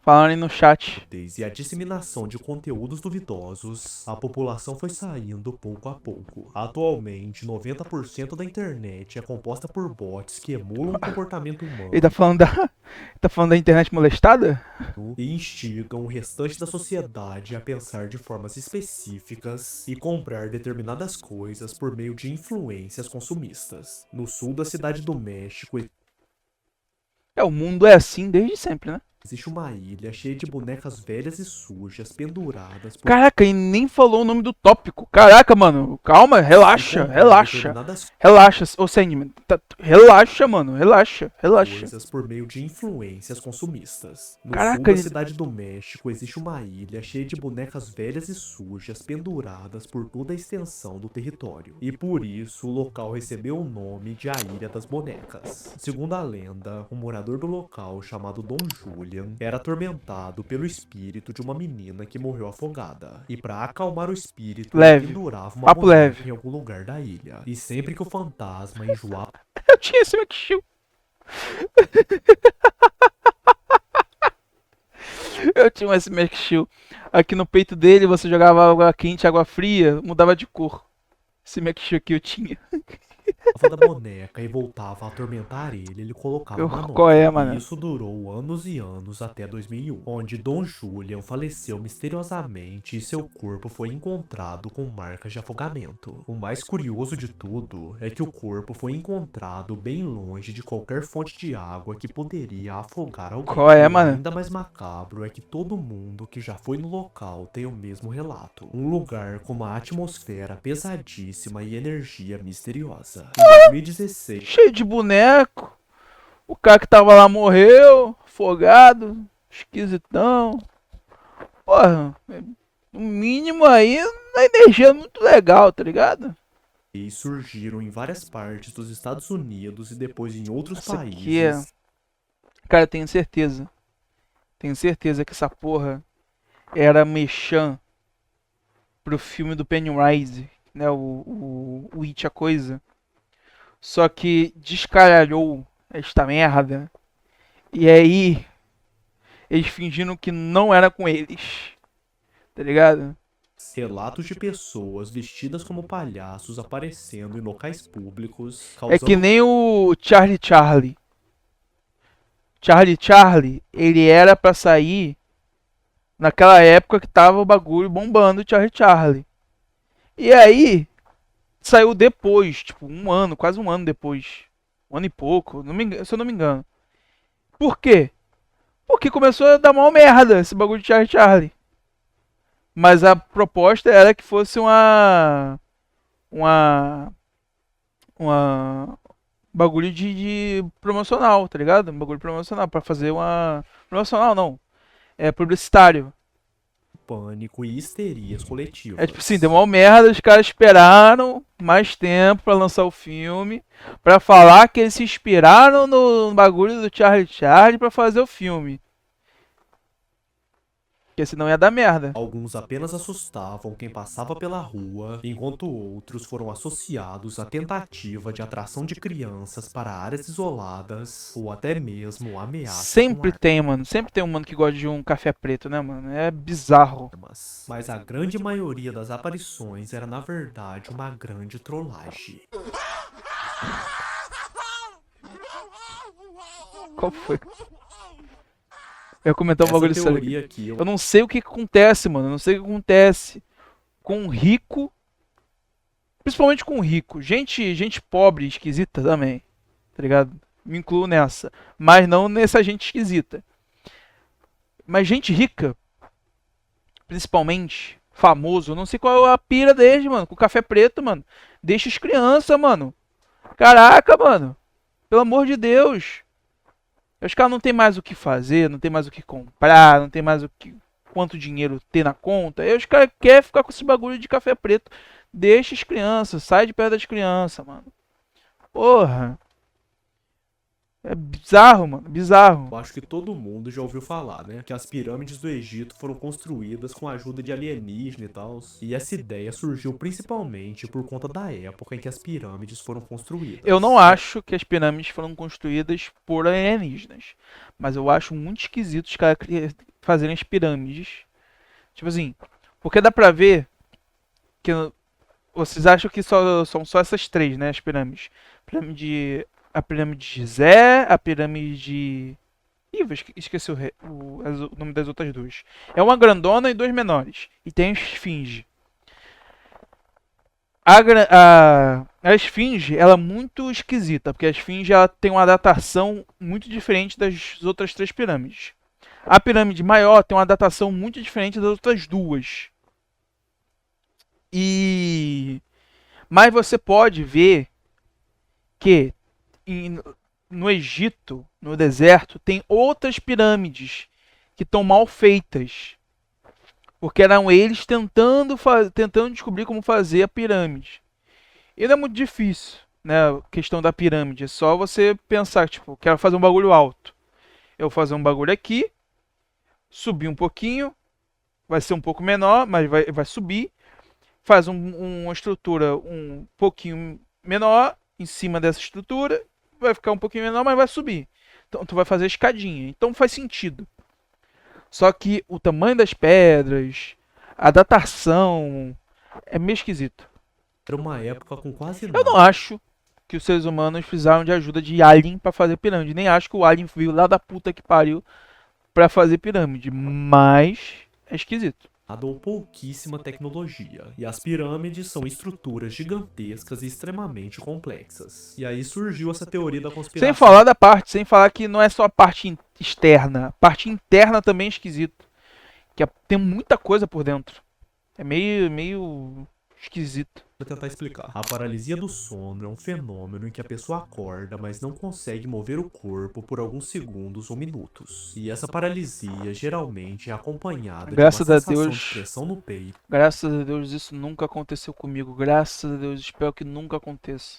Falando aí no chat. e a disseminação de conteúdos duvidosos, a população foi saindo pouco a pouco. Atualmente, 90% da internet é composta por bots que emulam o comportamento humano Ele tá falando da. Tá falando da internet molestada? e instigam o restante da sociedade a pensar de formas específicas e comprar determinadas coisas por meio de influências consumistas. No sul da cidade do México, É, o mundo é assim desde sempre, né? Existe uma ilha cheia de bonecas velhas e sujas penduradas por Caraca, e nem falou o nome do tópico. Caraca, mano. Calma, relaxa, encontrar relaxa. determinadas Relaxa, ô Sandman. Relaxa, mano. Relaxa, relaxa. coisas por meio de influências consumistas. No sul Caraca, da ele- cidade do México existe uma ilha cheia de bonecas velhas e sujas penduradas por toda a extensão do território. E por isso o local recebeu o nome de a Ilha das Bonecas. Segundo a lenda, um morador do local chamado Dom Julian era atormentado pelo espírito de uma menina que morreu afogada. E para acalmar o espírito, Leve. ele pendurava uma Papo boneca leve. em algum lugar da ilha. E sempre que o fantasma enjoava Eu tinha esse Max Steel. Eu tinha um Max Steel. Aqui no peito dele você jogava água quente, água fria, mudava de cor. Esse Max Steel aqui eu tinha. da boneca e voltava a atormentar ele colocava uma nova. Qual é, mano? E isso durou anos e anos até 2001, onde Dom Julian faleceu misteriosamente e seu corpo foi encontrado com marcas de afogamento. O mais curioso de tudo é que o corpo foi encontrado bem longe de qualquer fonte de água que poderia afogar alguém. Qual é, E o mano? ainda mais macabro é que todo mundo que já foi no local tem o mesmo relato. Um lugar com uma atmosfera pesadíssima e energia misteriosa. Em 2016, Cheio de boneco. O cara que tava lá morreu, afogado, esquisitão. Porra, no mínimo aí, a energia é muito legal, tá ligado? e surgiram em várias partes dos Estados Unidos e depois em outros Essa aqui é. países. Cara, tenho certeza. Tenho certeza que essa porra era mexã pro filme do Pennywise, né? O It, a coisa. Só que descaralhou esta merda. E aí, eles fingindo que não era com eles. Tá ligado? Relatos de pessoas vestidas como palhaços aparecendo em locais públicos, É que causando nem o Charlie Charlie. Charlie Charlie, ele era pra sair naquela época que tava o bagulho bombando, Charlie Charlie. E aí, saiu depois, tipo, um ano, quase um ano depois. Um ano e pouco, se eu não me engano. Por quê? Porque começou a dar mal merda esse bagulho de Charlie Charlie. Mas a proposta era que fosse uma bagulho de promocional, tá ligado? Um bagulho promocional pra fazer uma promocional não, é publicitário. pânico e histerias coletivas. É tipo assim, deu uma merda, os caras esperaram mais tempo pra lançar o filme, pra falar que eles se inspiraram no bagulho do Charlie Charlie pra fazer o filme. Porque senão ia dar merda. Alguns apenas assustavam quem passava pela rua, enquanto outros foram associados à tentativa de atração de crianças para áreas isoladas ou até mesmo ameaça Sempre com tem, mano. Sempre tem um mano que gosta de um café preto, né, mano? É bizarro. armas. Mas a grande maioria das aparições era na verdade uma grande trollagem. Qual foi? Eu ia comentar um Essa bagulho sério aqui. teoria aqui Eu não sei o que acontece, mano. Eu não sei o que acontece com rico. Principalmente com rico. Gente pobre, esquisita também. Tá ligado? Me incluo nessa. Mas não nessa gente esquisita. Mas gente rica, principalmente, famoso, eu não sei qual é a pira deles, mano. Com café preto, mano. Deixa as crianças, mano. Caraca, mano. Pelo amor de Deus. Os caras não tem mais o que fazer, não tem mais o que comprar, não tem mais o que quanto dinheiro ter na conta. Aí os caras querem ficar com esse bagulho de café preto. Deixa as crianças, sai de perto das crianças, mano. Porra. É bizarro, mano, bizarro. Eu acho que todo mundo já ouviu falar, né? Que as pirâmides do Egito foram construídas com a ajuda de alienígena e tal. E essa ideia surgiu principalmente por conta da época em que as pirâmides foram construídas. Eu não acho que as pirâmides foram construídas por alienígenas. Mas eu acho muito esquisito os caras fazerem as pirâmides. Tipo assim, porque dá pra ver que vocês acham que são só essas três, né? As pirâmides. A pirâmide de Gizé, a pirâmide de... Ih, esqueci o nome das outras duas. É uma grandona e duas menores. E tem a esfinge. A esfinge, ela é muito esquisita, porque a esfinge ela tem uma datação muito diferente das outras três pirâmides. A pirâmide maior tem uma datação muito diferente das outras duas. Mas você pode ver que no Egito, no deserto, tem outras pirâmides que estão mal feitas. Porque eram eles tentando descobrir como fazer a pirâmide. E não é muito difícil, né? A questão da pirâmide. É só você pensar, tipo, quero fazer um bagulho alto. Eu vou fazer um bagulho aqui, subir um pouquinho, vai ser um pouco menor, mas vai subir. Faz uma estrutura um pouquinho menor em cima dessa estrutura, vai ficar um pouquinho menor, mas vai subir. Então tu vai fazer a escadinha. Então faz sentido. Só que o tamanho das pedras, a datação, é meio esquisito. Era uma época com quase Eu não nada. acho que os seres humanos precisaram de ajuda de alien para fazer pirâmide. Nem acho que o alien veio lá da puta que pariu para fazer pirâmide. Mas é esquisito. Ou pouquíssima tecnologia, e as pirâmides são estruturas gigantescas e extremamente complexas. E aí surgiu essa teoria da conspiração. Sem falar que não é só a parte externa. A parte interna também é esquisito. Tem muita coisa por dentro. É meio esquisito. Vou tentar explicar. A paralisia do sono é um fenômeno em que a pessoa acorda, mas não consegue mover o corpo por alguns segundos ou minutos. E essa paralisia geralmente é acompanhada de uma Graças a sensação Deus. de pressão no peito. Graças a Deus isso nunca aconteceu comigo. Graças a Deus, espero que nunca aconteça.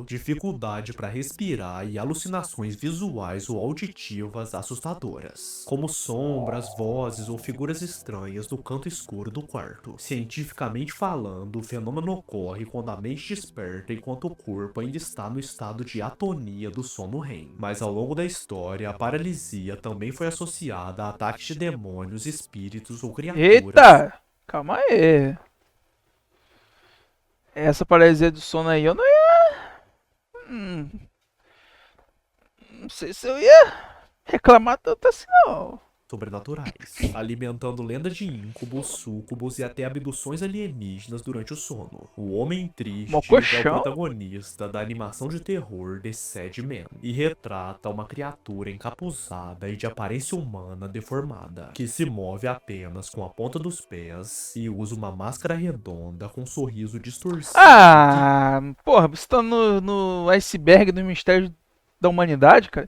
Dificuldade para respirar e alucinações visuais ou auditivas assustadoras, como sombras, vozes ou figuras estranhas no canto escuro do quarto. Cientificamente falando, o fenômeno ocorre quando a mente desperta enquanto o corpo ainda está no estado de atonia do sono REM. Mas ao longo da história, a paralisia também foi associada a ataques de demônios, espíritos ou criaturas. Eita! Calma aí. Essa paralisia do sono aí eu não ia. Não sei se eu ia reclamar tanto assim não. Sobrenaturais, alimentando lendas de íncubos, súcubos e até abduções alienígenas durante o sono. O Homem Triste é o Mocochão? protagonista da animação de terror The Sandman e retrata uma criatura encapuzada e de aparência humana deformada, que se move apenas com a ponta dos pés e usa uma máscara redonda com um sorriso distorcido. Ah, porra, você tá no iceberg do mistério da humanidade, cara.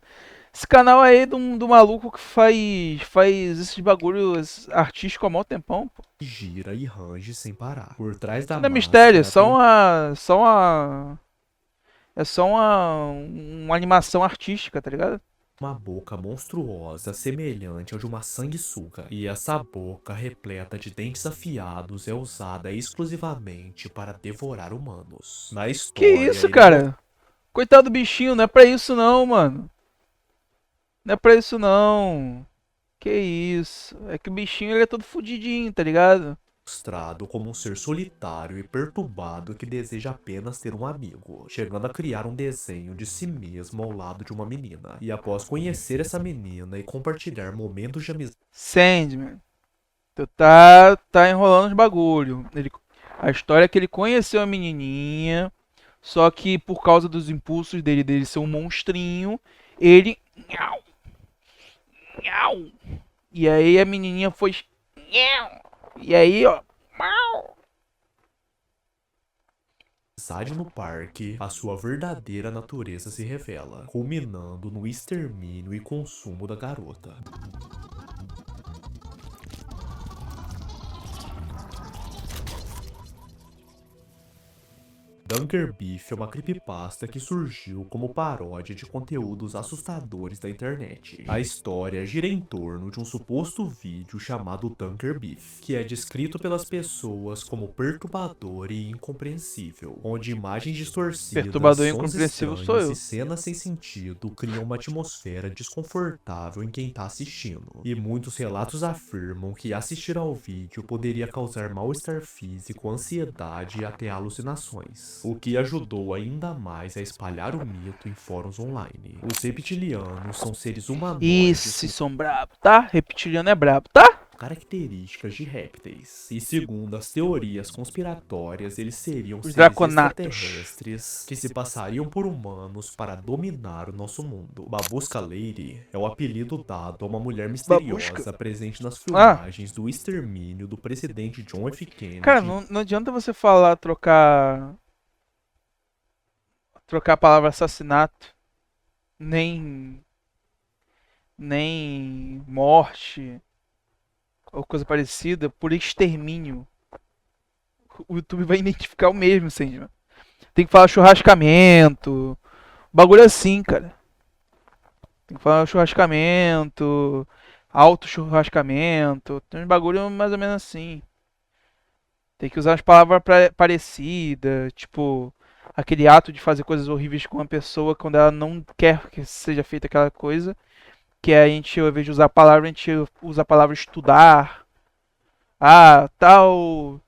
Esse canal aí é do maluco que faz esses bagulhos artísticos há mó tempão, pô. Que gira e range sem parar. Por trás da Isso não é máscara mistério, é só uma animação artística, tá ligado? uma boca monstruosa semelhante ao de uma sanguessuga, e essa boca repleta de dentes afiados é usada exclusivamente para devorar humanos. Na Que história, isso, ele cara? Coitado do bichinho, não é pra isso não, mano. Não é pra isso não. Que isso? É que o bichinho ele é todo fudidinho, tá ligado? mostrado como um ser solitário e perturbado que deseja apenas ter um amigo, chegando a criar um desenho de si mesmo ao lado de uma menina. E após conhecer essa menina e compartilhar momentos de amizade, Sandman, tu tá enrolando os bagulho. A história é que ele conheceu a menininha, só que por causa dos impulsos dele ser um monstrinho, ele... Nhau, nhau. E aí a menininha foi... Nhau. E aí, ó... Mau. no parque, a sua verdadeira natureza se revela, culminando no extermínio e consumo da garota. Dunker Beef é uma creepypasta que surgiu como paródia de conteúdos assustadores da internet. A história gira em torno de um suposto vídeo chamado Dunker Beef, que é descrito pelas pessoas como perturbador e incompreensível, onde imagens distorcidas, Perturbador e sons incompreensível sou estranhos eu. e cenas sem sentido criam uma atmosfera desconfortável em quem tá assistindo. E muitos relatos afirmam que assistir ao vídeo poderia causar mal-estar físico, ansiedade e até alucinações, o que ajudou ainda mais a espalhar o mito em fóruns online. Os reptilianos são seres humanoides. Esses são brabo, tá? Reptiliano é brabo, tá? características de répteis. E segundo as teorias conspiratórias, eles seriam Os seres Draconatos. extraterrestres que se passariam por humanos para dominar o nosso mundo. Babushka Lady é o apelido dado a uma mulher misteriosa Babushka? presente nas Ah, filmagens do extermínio do presidente John F. Kennedy. cara, não adianta você falar, trocar a palavra assassinato, nem morte ou coisa parecida por extermínio. O YouTube vai identificar o mesmo, Sandman. Tem que falar churrascamento, bagulho assim, cara. Tem que falar churrascamento, auto churrascamento, tem uns bagulho mais ou menos assim. Tem que usar as palavras parecidas, tipo aquele ato de fazer coisas horríveis com uma pessoa quando ela não quer que seja feita aquela coisa. Que a gente, ao invés de usar a palavra, a gente usa a palavra estudar. Ah, tal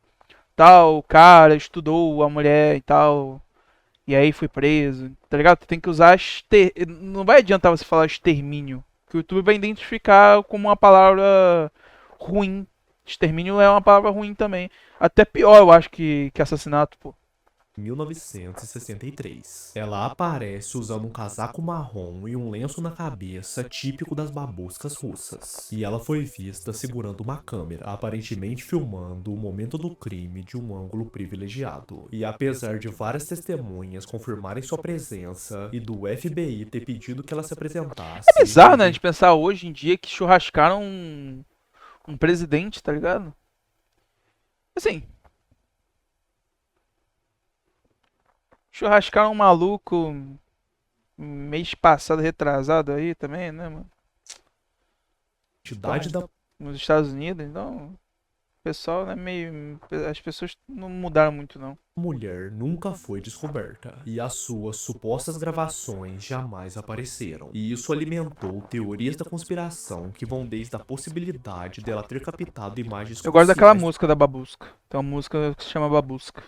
cara estudou a mulher e tal. E aí foi preso, tá ligado? Tem que usar não vai adiantar você falar extermínio, que o YouTube vai identificar como uma palavra ruim. Extermínio é uma palavra ruim também. Até pior, eu acho, que assassinato, pô. 1963. Ela aparece usando um casaco marrom e um lenço na cabeça, típico das babuscas russas. E ela foi vista segurando uma câmera, aparentemente filmando o momento do crime de um ângulo privilegiado. E apesar de várias testemunhas confirmarem sua presença e do FBI ter pedido que ela se apresentasse... É bizarro, né? De pensar hoje em dia que churrascaram um presidente, tá ligado? Assim, churrascaram um maluco mês passado, retrasado aí também, né, mano? Entidade da Nos Estados Unidos, então o pessoal, né, as pessoas não mudaram muito, não. mulher nunca foi descoberta e as suas supostas gravações jamais apareceram. E isso alimentou teorias da conspiração que vão desde a possibilidade dela ter captado imagens Eu gosto daquela cruciais música da Babushka. Tem uma música que se chama Babushka.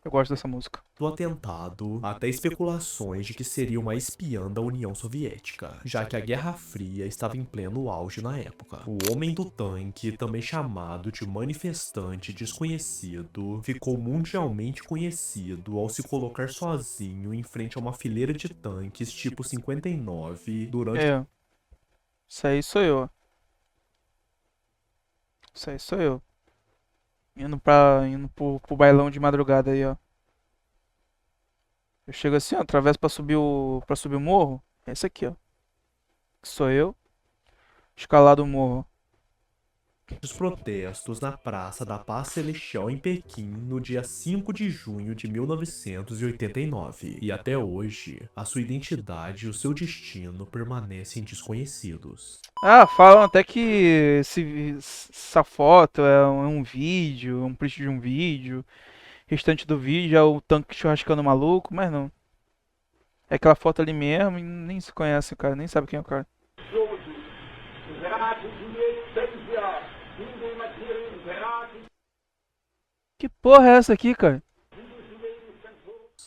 Eu gosto dessa música. do atentado, até especulações de que seria uma espiã da União Soviética, já que a Guerra Fria estava em pleno auge na época. O Homem do Tanque, também chamado de manifestante desconhecido, ficou mundialmente conhecido ao se colocar sozinho em frente a uma fileira de tanques tipo 59 durante É, isso aí sou eu. Isso aí sou eu. Indo pro bailão de madrugada aí, ó. Eu chego assim, ó, atravesso pra subir o morro. É esse aqui, ó. Que sou eu. Escalar do morro. os protestos na Praça da Paz Celestial em Pequim no dia 5 de junho de 1989. E até hoje, a sua identidade e o seu destino permanecem desconhecidos. Ah, falam até que essa foto é um vídeo, um print de um vídeo. O restante do vídeo é o tanque churrascando maluco, mas não. É aquela foto ali mesmo e nem se conhece o cara, nem sabe quem é o cara. Que porra é essa aqui, cara?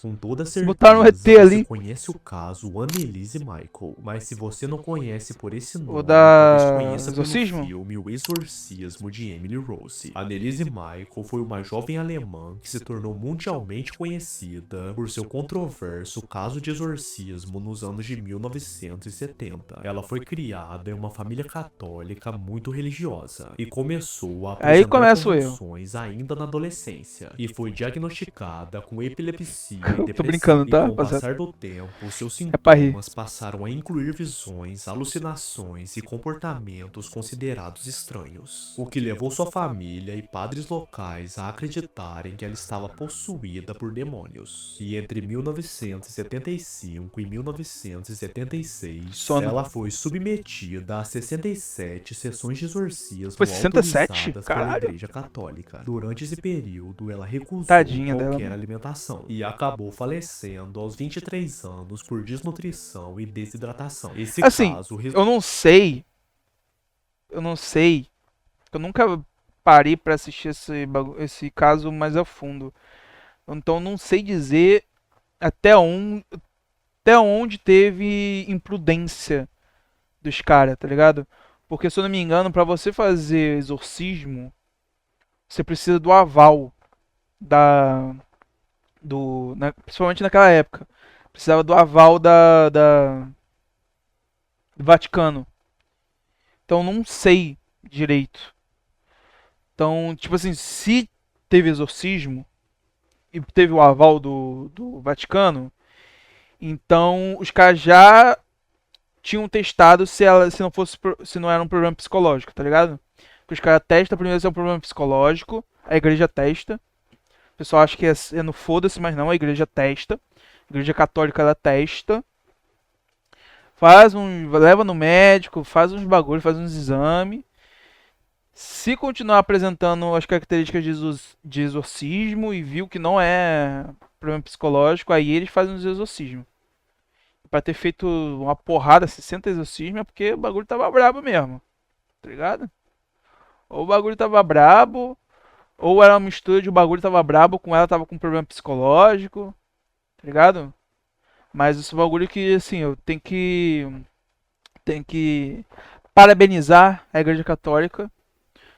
Com toda certeza, Botaram um ET você ali. conhece o caso Annelise Michael, mas se você não conhece por esse nome, da talvez conheça pelo Exorcismo? filme O Exorcismo de Emily Rose. Annelise Michael foi uma jovem alemã que se tornou mundialmente conhecida por seu controverso caso de exorcismo nos anos de 1970. Ela foi criada em uma família católica muito religiosa e começou a Aí apresentar começa o erro. convulsões ainda na adolescência e foi diagnosticada com epilepsia e Tô depressão. brincando, tá, E com o rapaziada? passar do tempo, seus É pra rir. sintomas passaram a incluir visões, alucinações e comportamentos considerados estranhos, o que levou sua família e padres locais a acreditarem que ela estava possuída por demônios. E entre 1975 e 1976, Sono. ela foi submetida a 67 sessões de exorcismo Foi 67? autorizadas pela Caralho. Igreja Católica. Durante esse período, ela recusou Tadinha qualquer dela. alimentação e acabou falecendo aos 23 anos por desnutrição e desidratação. Esse Assim, caso eu não sei. Eu nunca parei pra assistir esse caso mais a fundo. Então eu não sei dizer até onde teve imprudência dos caras, tá ligado? Porque, se eu não me engano, pra você fazer exorcismo, você precisa do aval da. Principalmente naquela época. Precisava do aval do Vaticano. Então não sei direito. Então, tipo assim, se teve exorcismo e teve o aval do Vaticano, então os caras já tinham testado se não era um problema psicológico, tá ligado? Porque os caras testam primeiro se é um problema psicológico, a igreja testa. O pessoal acha que é no foda-se, mas não, a igreja testa. A igreja católica ela testa. Leva no médico, faz uns bagulho, faz uns exames. Se continuar apresentando as características de exorcismo e viu que não é problema psicológico, aí eles fazem os exorcismos. Pra ter feito uma porrada, 60 exorcismos, é porque o bagulho tava brabo mesmo. Tá ligado? Ou o bagulho tava brabo, ou era uma mistura de o bagulho tava brabo com ela tava com problema psicológico. Tá ligado? Mas esse bagulho que, assim, eu tenho que parabenizar a Igreja Católica.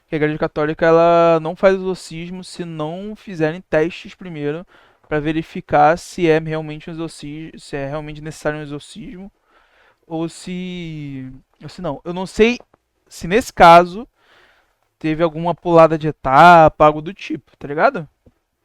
Que a Igreja Católica ela não faz exorcismo se não fizerem testes primeiro para verificar se é realmente um exorcismo, se é realmente necessário um exorcismo ou se não. Eu não sei se nesse caso teve alguma pulada de etapa, algo do tipo, tá ligado?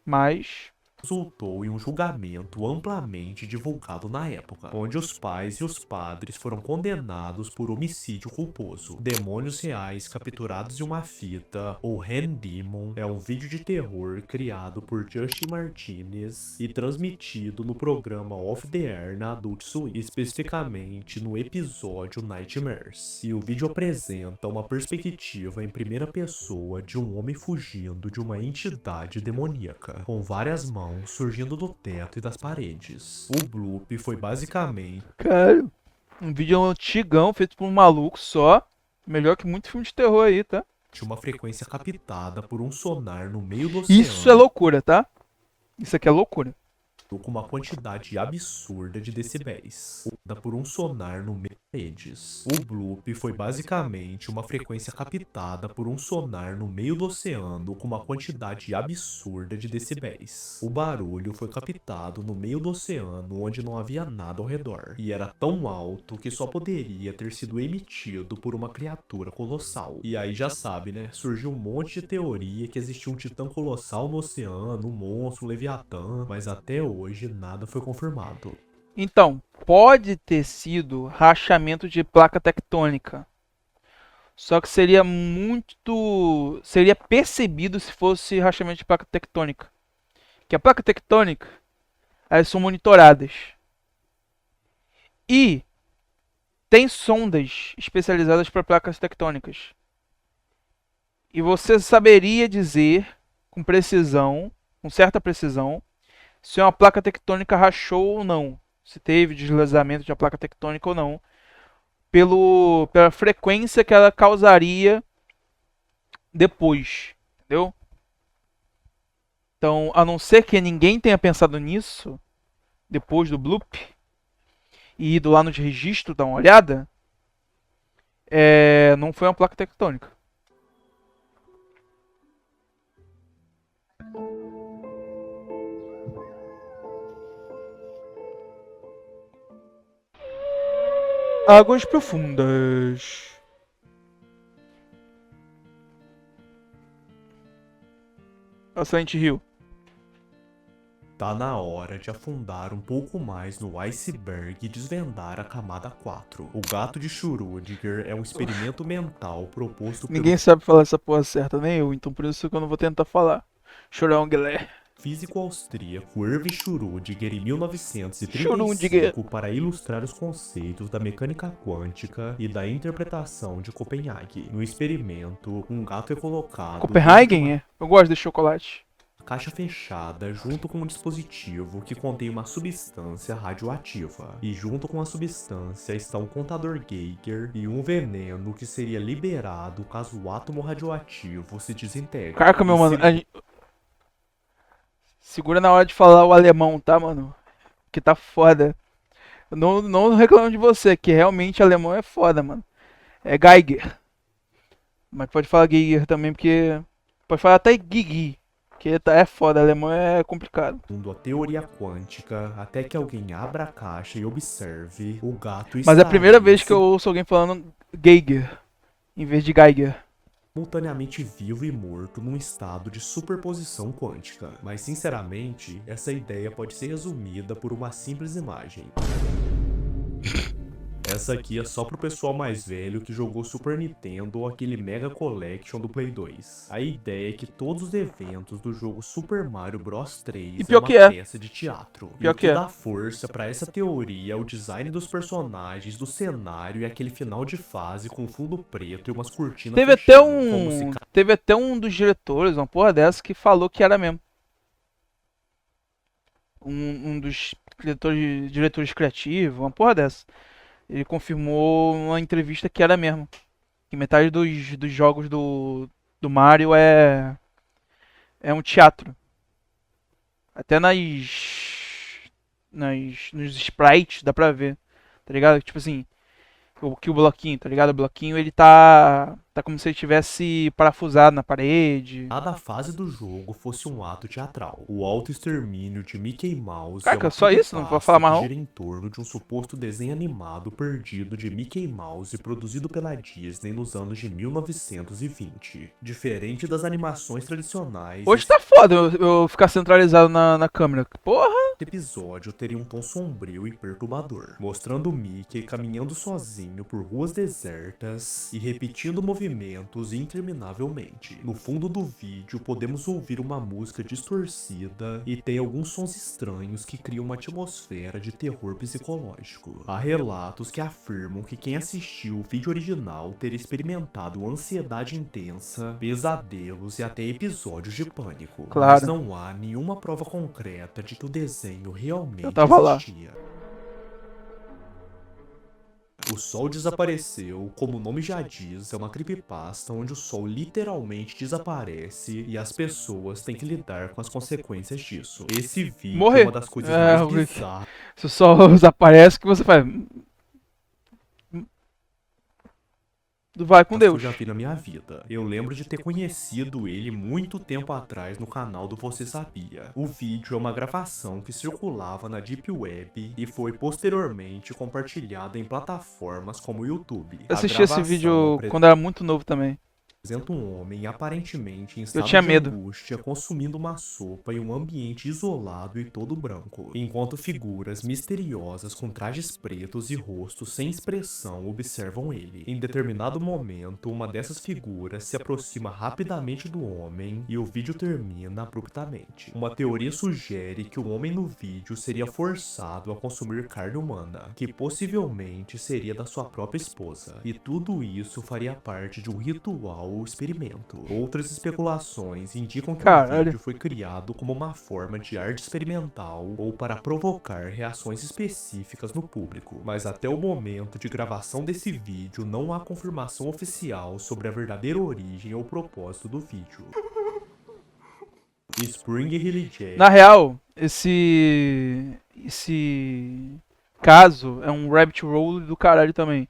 Mas resultou em um julgamento amplamente divulgado na época, onde os pais e os padres foram condenados por homicídio culposo. Demônios Reais Capturados em uma Fita, ou Hand Demon, é um vídeo de terror criado por Justin Martinez e transmitido no programa Off the Air na Adult Swim, especificamente no episódio Nightmares. E o vídeo apresenta uma perspectiva em primeira pessoa de um homem fugindo de uma entidade demoníaca, com várias mãos surgindo do teto e das paredes. O bloop foi basicamente cara, um vídeo antigão feito por um maluco só. Melhor que muito filme de terror aí, tá? uma frequência captada por um sonar no meio do oceano. Isso é loucura, tá? Isso aqui é loucura. Com uma quantidade absurda de decibéis, dada por um sonar no meio das paredes. O bloop foi basicamente uma frequência captada por um sonar no meio do oceano com uma quantidade absurda de decibéis. O barulho foi captado no meio do oceano onde não havia nada ao redor, e era tão alto que só poderia ter sido emitido por uma criatura colossal. E aí já sabe, né? Surgiu um monte de teoria que existia um titã colossal no oceano, um monstro, um leviatã, mas até hoje nada foi confirmado. Então, pode ter sido rachamento de placa tectônica. Só que seria percebido se fosse rachamento de placa tectônica. Que a placa tectônica, elas são monitoradas. E tem sondas especializadas para placas tectônicas. E você saberia dizer com precisão, com certa precisão, se uma placa tectônica rachou ou não. Se teve deslizamento de uma placa tectônica ou não. Pela frequência que ela causaria depois. Entendeu? Então, a não ser que ninguém tenha pensado nisso, depois do bloop, e ido lá no registro dar uma olhada, não foi uma placa tectônica. Águas profundas. A Silent Hill. Tá na hora de afundar um pouco mais no iceberg e desvendar a camada 4. O gato de Schrödinger é um experimento mental proposto pelo Ninguém sabe falar essa porra certa, nem eu, então por isso que eu não vou tentar falar. Schrödinger. físico austríaco Erwin Schrödinger em 1935 Schrödinger. para ilustrar os conceitos da mecânica quântica e da interpretação de Copenhague. No experimento, um gato é colocado Copenhagen? Eu gosto de chocolate. caixa fechada junto com um dispositivo que contém uma substância radioativa. E junto com a substância está um contador Geiger e um veneno que seria liberado caso o átomo radioativo se desintegre. Caraca, meu mano. Segura na hora de falar o alemão, tá, mano? Que tá foda. Eu não reclamo de você, que realmente alemão é foda, mano. É Geiger. Mas pode falar Geiger também, porque... Pode falar até Gigi, que é foda, alemão é complicado. Segundo a teoria quântica, até que alguém abra a caixa e observe, o gato Mas é a primeira vez que eu estaria ouço alguém falando Geiger, em vez de Geiger. simultaneamente vivo e morto num estado de superposição quântica. Mas sinceramente, essa ideia pode ser resumida por uma simples imagem. Essa aqui é só pro pessoal mais velho que jogou Super Nintendo ou aquele Mega Collection do Play 2. A ideia é que todos os eventos do jogo Super Mario Bros 3 E pior uma que é. peça de teatro. E Pior o que que é. dá força pra essa teoria é o design dos personagens, do cenário e aquele final de fase com fundo preto e umas cortinas Teve até fechando, como se Teve até um dos diretores, uma porra dessa, que falou que era mesmo. Um dos diretores criativos, uma porra dessa. Ele confirmou numa entrevista que era mesmo. Que metade dos jogos do Mario é um teatro. Até nos sprites dá pra ver. Tá ligado? Tipo assim, o bloquinho, tá ligado? O bloquinho ele tá como se ele tivesse parafusado na parede. cada fase do jogo fosse um ato teatral. O auto-extermínio de Mickey Mouse Caraca, é uma só isso? Não vou falar mais que não? gira em torno de um suposto desenho animado perdido de Mickey Mouse produzido pela Disney nos anos de 1920. Diferente das animações tradicionais, Hoje tá foda eu ficar centralizado na câmera. Porra! esse episódio teria um tom sombrio e perturbador, mostrando Mickey caminhando sozinho por ruas desertas e repetindo movimentos interminavelmente. No fundo do vídeo, podemos ouvir uma música distorcida e tem alguns sons estranhos que criam uma atmosfera de terror psicológico. Há relatos que afirmam que quem assistiu o vídeo original teria experimentado ansiedade intensa, pesadelos e até episódios de pânico. Claro. Mas não há nenhuma prova concreta de que o desenho realmente Eu tava lá. existia. O Sol desapareceu, como o nome já diz, é uma creepypasta onde o Sol literalmente desaparece e as pessoas têm que lidar com as consequências disso. Esse vídeo Morrer. é uma das coisas É, mais bizarras Se o sol desaparece, o que você faz? Vai com que eu Deus. já vi na minha vida. Eu lembro de ter conhecido ele muito tempo atrás no canal do Você Sabia. O vídeo é uma gravação que circulava na Deep Web e foi posteriormente compartilhada em plataformas como o YouTube. Eu assisti esse vídeo quando era muito novo também. Apresenta um homem aparentemente em estado tinha de medo. angústia consumindo uma sopa em um ambiente isolado e todo branco, enquanto figuras misteriosas com trajes pretos e rostos sem expressão observam ele. Em determinado momento, uma dessas figuras se aproxima rapidamente do homem e o vídeo termina abruptamente. Uma teoria sugere que o homem no vídeo seria forçado a consumir carne humana, que possivelmente seria da sua própria esposa, e tudo isso faria parte de um ritual ou experimento. Outras especulações indicam que o Caralho. vídeo foi criado como uma forma de arte experimental ou para provocar reações específicas no público, mas até o momento de gravação desse vídeo não há confirmação oficial sobre a verdadeira origem ou propósito do vídeo. Spring Hilly Jack. Na real, esse caso é um rabbit roll do caralho também.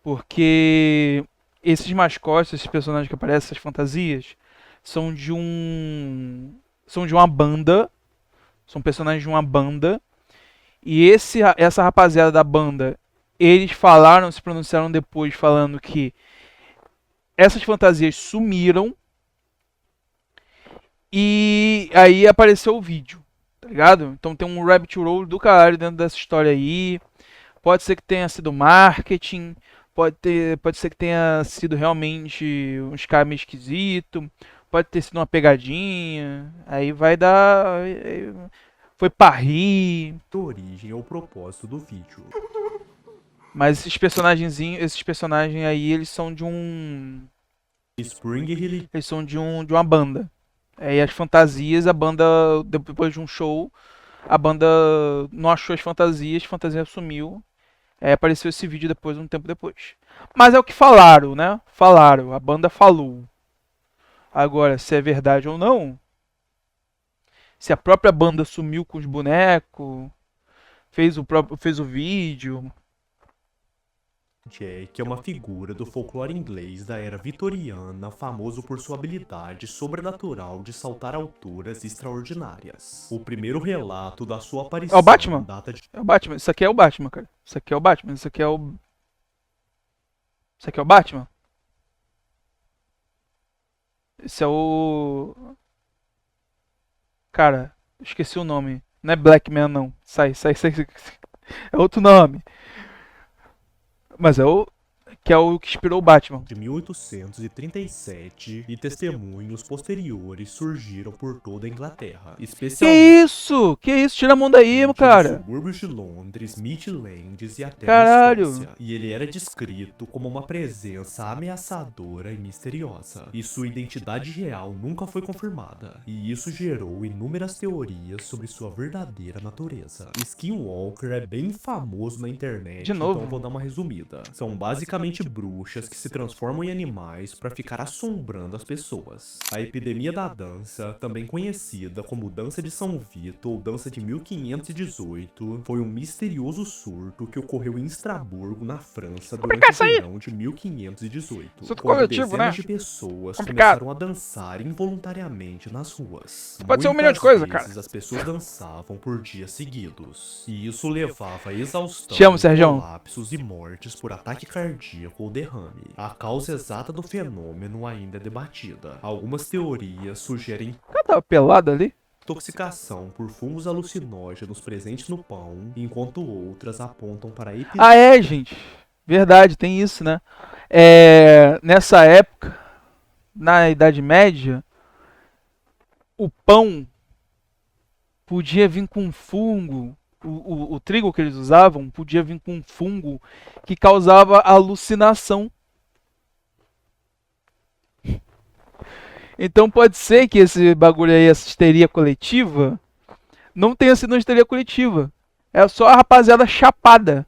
Porque esses mascotes, esses personagens que aparecem, essas fantasias, são de uma banda. São personagens de uma banda. E essa rapaziada da banda, eles se pronunciaram depois falando que essas fantasias sumiram. E aí apareceu o vídeo, tá ligado? Então tem um rabbit roll do caralho dentro dessa história aí. Pode ser que tenha sido marketing, pode ser que tenha sido realmente uns caras meio esquisito, pode ter sido uma pegadinha. Aí vai dar. Foi pra rir. Origem ou propósito do vídeo. Mas esses personagens aí, eles são de um. Spring Hilly Eles são de uma banda. E as fantasias, a banda, depois de um show, a banda não achou as fantasias, a fantasia sumiu. Aí apareceu esse vídeo depois, um tempo depois. Mas é o que falaram, né? Falaram, a banda falou. Agora, se é verdade ou não, se a própria banda sumiu com os bonecos, fez o vídeo, Jack é uma figura do folclore inglês da era vitoriana, famoso por sua habilidade sobrenatural de saltar alturas extraordinárias. O primeiro relato da sua É o aparição Batman? data de É o Batman. Isso aqui é o Batman, cara. Isso aqui é o Batman. Isso aqui é o. Isso aqui é o Batman. Esse é o. Cara, esqueci o nome. Não é Blackman, não. Sai, sai, sai. É outro nome. Mas é o. Que é o que inspirou o Batman. 1837 e testemunhos posteriores surgiram por toda a Inglaterra, Que especialmente isso? Que isso? Tira a mão daí, nos cara. subúrbios de Londres, Midlands e até Caralho. na Escócia. E ele era descrito como uma presença ameaçadora e misteriosa. E sua identidade real nunca foi confirmada. E isso gerou inúmeras teorias sobre sua verdadeira natureza. Skinwalker é bem famoso na internet, De novo. então eu vou dar uma resumida. São basicamente bruxas que se transformam em animais para ficar assombrando as pessoas. A epidemia da dança, também conhecida como dança de São Vito ou dança de 1518, foi um misterioso surto que ocorreu em Estraburgo, na França, durante o verão de 1518, Surto quando coletivo, dezenas né? de pessoas Complicado. começaram a dançar involuntariamente nas ruas. Pode ser um milhão de coisas, cara. Muitas vezes as pessoas dançavam por dias seguidos, e isso levava a exaustão, Te amo, Sergião. colapsos e mortes por ataque cardíaco ou derrame. A causa exata do fenômeno ainda é debatida. Algumas teorias sugerem O cara tava pelado ali? intoxicação por fungos alucinógenos presentes no pão, enquanto outras apontam para Ah, é, gente. Verdade, tem isso, né? Nessa época, na Idade Média, o pão podia vir com fungo. O trigo que eles usavam podia vir com fungo que causava alucinação. Então pode ser que esse bagulho aí, essa histeria coletiva, não tenha sido uma histeria coletiva. É só a rapaziada chapada.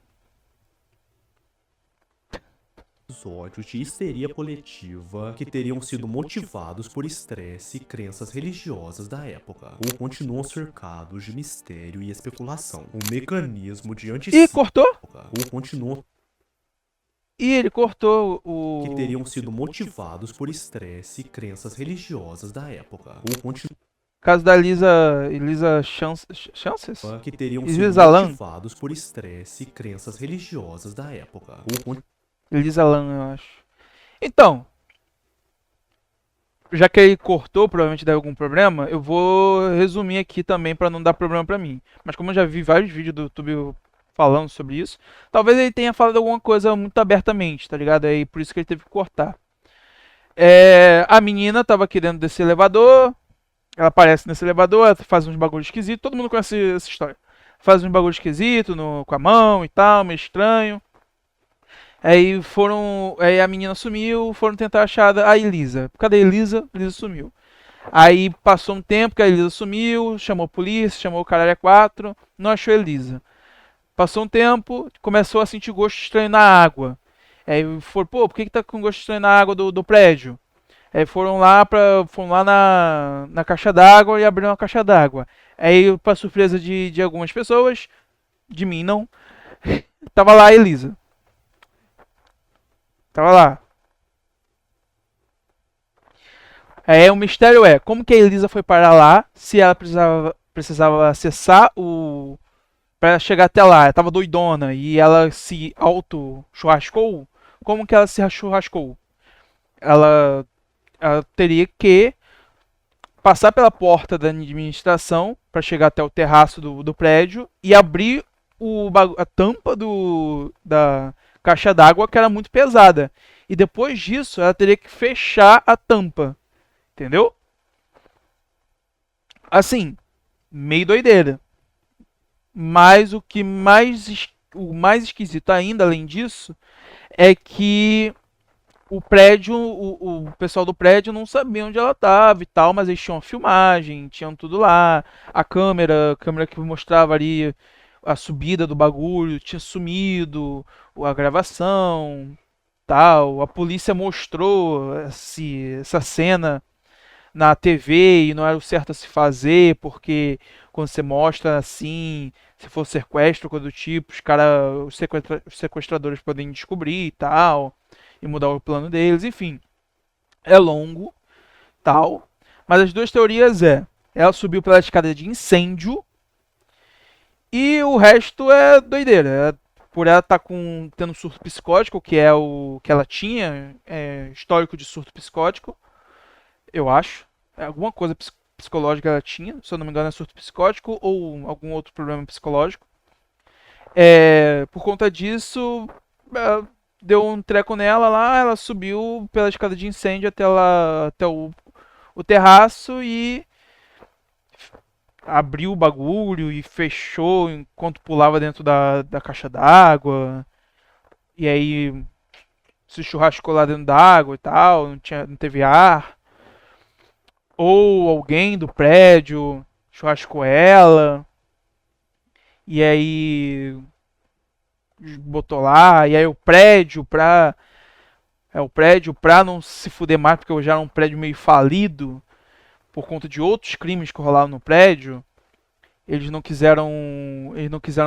episódios de histeria coletiva que teriam sido motivados por estresse e crenças religiosas da época, ou continuam cercados de mistério e especulação. O mecanismo de Ih, cortou? ou continuam Ih, ele cortou o. que teriam sido motivados por estresse e crenças religiosas da época, ou continuam Caso da Elisa Chances? que teriam Elisa sido Lam. motivados por estresse e crenças religiosas da época, ou Elisa Lam, eu acho. Então, já que ele cortou, provavelmente deu algum problema, eu vou resumir aqui também pra não dar problema pra mim. Mas como eu já vi vários vídeos do YouTube falando sobre isso, talvez ele tenha falado alguma coisa muito abertamente, tá ligado? Aí por isso que ele teve que cortar. A menina tava aqui dentro desse elevador, ela aparece nesse elevador, ela faz uns bagulho esquisito, todo mundo conhece essa história. Faz uns bagulho esquisito com a mão e tal, meio estranho. Aí a menina sumiu, foram tentar achar a Elisa. Cadê a Elisa? A Elisa sumiu. Aí passou um tempo que a Elisa sumiu, chamou a polícia, chamou o caralho 4, não achou a Elisa. Passou um tempo, começou a sentir gosto estranho na água. Aí foram, pô, por que tá com gosto estranho na água do prédio? Aí foram lá na caixa d'água e abriram a caixa d'água. Aí, pra surpresa de algumas pessoas, de mim não, tava lá a Elisa. Tava lá. O mistério é, como que a Elisa foi parar lá, se ela precisava acessar o... Pra chegar até lá, ela tava doidona e ela se auto-churrascou? Como que ela se churrascou? Ela teria que passar pela porta da administração para chegar até o terraço do prédio e abrir a tampa da caixa d'água, que era muito pesada. E depois disso, ela teria que fechar a tampa. Entendeu? Assim, meio doideira. Mas o mais esquisito ainda, além disso, é que o prédio, o pessoal do prédio não sabia onde ela estava e tal, mas eles tinham filmagem, tinham tudo lá, a câmera que mostrava ali a subida do bagulho, tinha sumido, a gravação, tal, a polícia mostrou essa cena na TV e não era o certo a se fazer, porque quando você mostra assim, se for sequestro, coisa do tipo, os sequestradores podem descobrir e tal, e mudar o plano deles, enfim. É longo, tal. Mas as duas teorias ela subiu pela escada de incêndio e o resto é doideira. Por ela estar tendo surto psicótico, que é o que ela tinha, histórico de surto psicótico, eu acho. Alguma coisa psicológica ela tinha, se eu não me engano é surto psicótico ou algum outro problema psicológico. Por conta disso, deu um treco nela lá, ela subiu pela escada de incêndio até o terraço e abriu o bagulho e fechou enquanto pulava dentro da caixa d'água. E aí se churrascou lá dentro da água e tal, não teve ar. Ou alguém do prédio churrascou ela. E aí botou lá. E aí o prédio pra não se fuder mais, porque já era um prédio meio falido por conta de outros crimes que rolaram no prédio. Eles não quiseram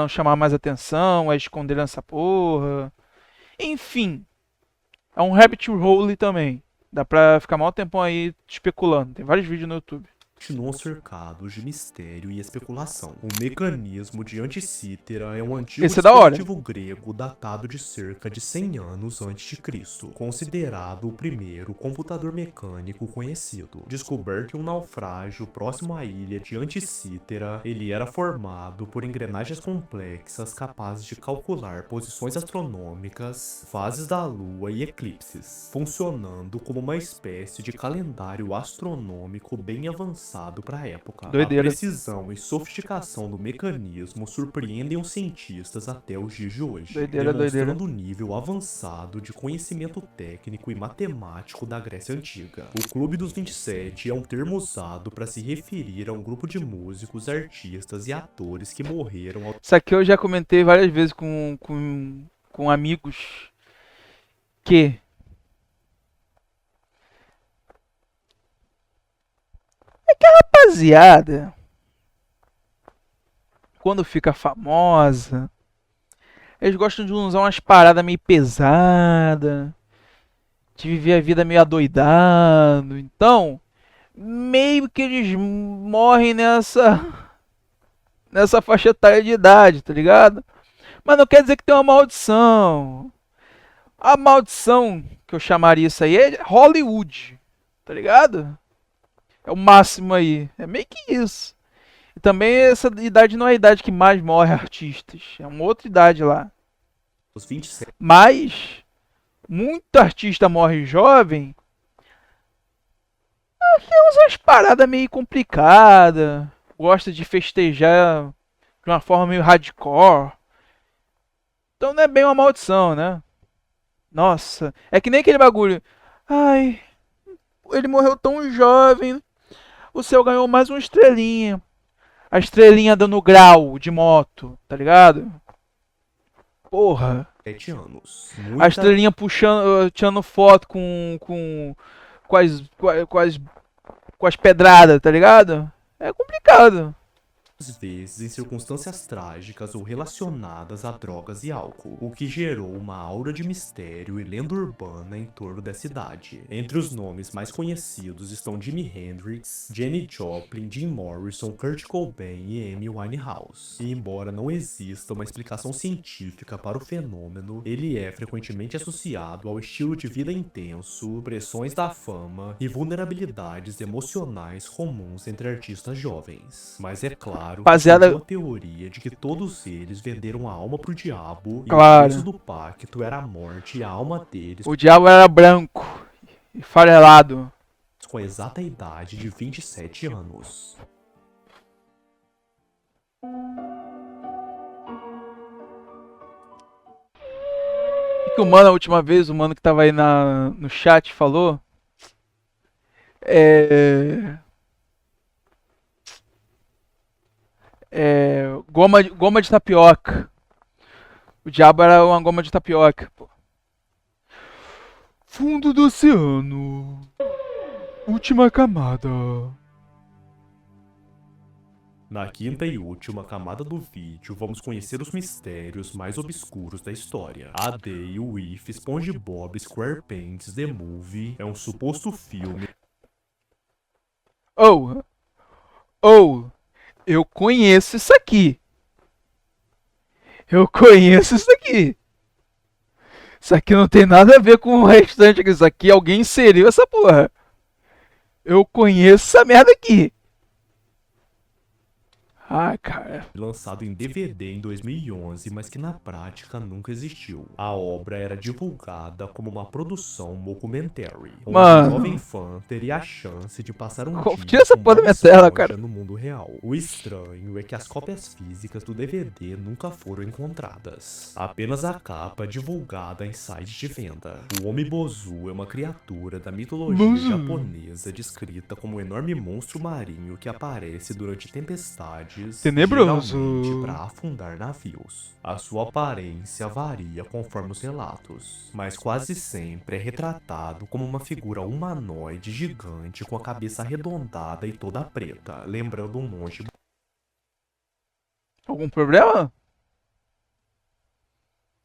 chamar mais atenção, esconderam essa porra. Enfim, é um rabbit hole também. Dá pra ficar mal tempão aí especulando. Tem vários vídeos no YouTube. Continuam cercados de mistério e especulação. O mecanismo de Anticítera é um antigo Esse é da hora. dispositivo grego datado de cerca de 100 anos antes de Cristo, considerado o primeiro computador mecânico conhecido. Descoberto em um naufrágio próximo à ilha de Anticítera, ele era formado por engrenagens complexas capazes de calcular posições astronômicas, fases da Lua e eclipses, funcionando como uma espécie de calendário astronômico bem avançado para a época. Doideira. A precisão e sofisticação do mecanismo surpreendem os cientistas até os dias de hoje, Doideira. demonstrando o nível avançado de conhecimento técnico e matemático da Grécia Antiga. O Clube dos 27 é um termo usado para se referir a um grupo de músicos, artistas e atores que morreram ao Isso aqui eu já comentei várias vezes com amigos que rapaziada, quando fica famosa, eles gostam de usar umas paradas meio pesadas, de viver a vida meio adoidado. Então, meio que eles morrem nessa faixa etária de idade, tá ligado? Mas não quer dizer que tem uma maldição. A maldição que eu chamaria isso aí é Hollywood, tá ligado? É o máximo aí. É meio que isso. E também essa idade não é a idade que mais morre artistas. É uma outra idade lá. Os 27 Mas muito artista morre jovem. Porque usa umas paradas meio complicadas. Gosta de festejar de uma forma meio hardcore. Então não é bem uma maldição, né? Nossa, é que nem aquele bagulho. Ai, ele morreu tão jovem. O céu ganhou mais uma estrelinha. A estrelinha dando grau de moto, tá ligado? Porra. anos. A estrelinha puxando, tirando foto com as pedradas, tá ligado? É complicado. Às vezes em circunstâncias trágicas ou relacionadas a drogas e álcool, o que gerou uma aura de mistério e lenda urbana em torno da cidade. Entre os nomes mais conhecidos estão Jimi Hendrix, Janis Joplin, Jim Morrison, Kurt Cobain e Amy Winehouse. E embora não exista uma explicação científica para o fenômeno, ele é frequentemente associado ao estilo de vida intenso, pressões da fama e vulnerabilidades emocionais comuns entre artistas jovens. Mas é claro, Rapaziada, surgiu a teoria de que todos eles venderam a alma pro diabo e Claro. o preço do pacto era a morte e a alma deles o diabo era branco e farelado. com a exata idade de 27 anos. O que o mano, a última vez, o mano que tava aí no chat falou? Goma de tapioca. O diabo era uma goma de tapioca. Pô. Fundo do oceano. Última camada. Na quinta e última camada do vídeo, vamos conhecer os mistérios mais obscuros da história. A Day with SpongeBob SquarePants The Movie é um suposto filme Eu conheço isso aqui. Eu conheço isso aqui. Isso aqui não tem nada a ver com o restante aqui. Isso aqui alguém inseriu essa porra. Eu conheço essa merda aqui. Ai, cara. lançado em DVD em 2011, mas que na prática nunca existiu. A obra era divulgada como uma produção mockumentary, onde Mano. o jovem fã teria a chance de passar um dia Tira essa com porra da Bob minha tela, Esponja cara. no mundo real. O estranho é que as cópias físicas do DVD nunca foram encontradas. Apenas a capa divulgada em sites de venda. O Omibozu é uma criatura da mitologia Bozu. japonesa descrita como um enorme monstro marinho que aparece durante tempestades, Tenebroso. geralmente para afundar navios. A sua aparência varia conforme os relatos, mas quase sempre é retratado como uma figura humanoide gigante com a cabeça arredondada e toda preta, lembrando um monge Algum problema?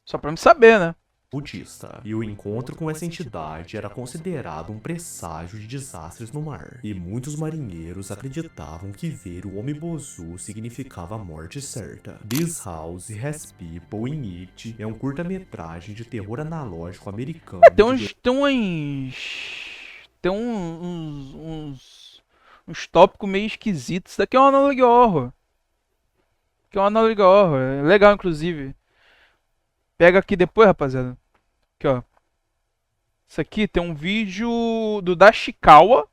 Só pra me saber, né? budista. E o encontro com essa entidade era considerado um presságio de desastres no mar. E muitos marinheiros acreditavam que ver o Omibozu significava a morte certa. This House Has People in It é um curta-metragem de terror analógico americano. Uns tópicos meio esquisitos. Isso daqui é um analog horror. Que é um analog horror. É legal, inclusive. Pega aqui depois, rapaziada. Aqui, ó. Isso aqui tem um vídeo do Dashikawa.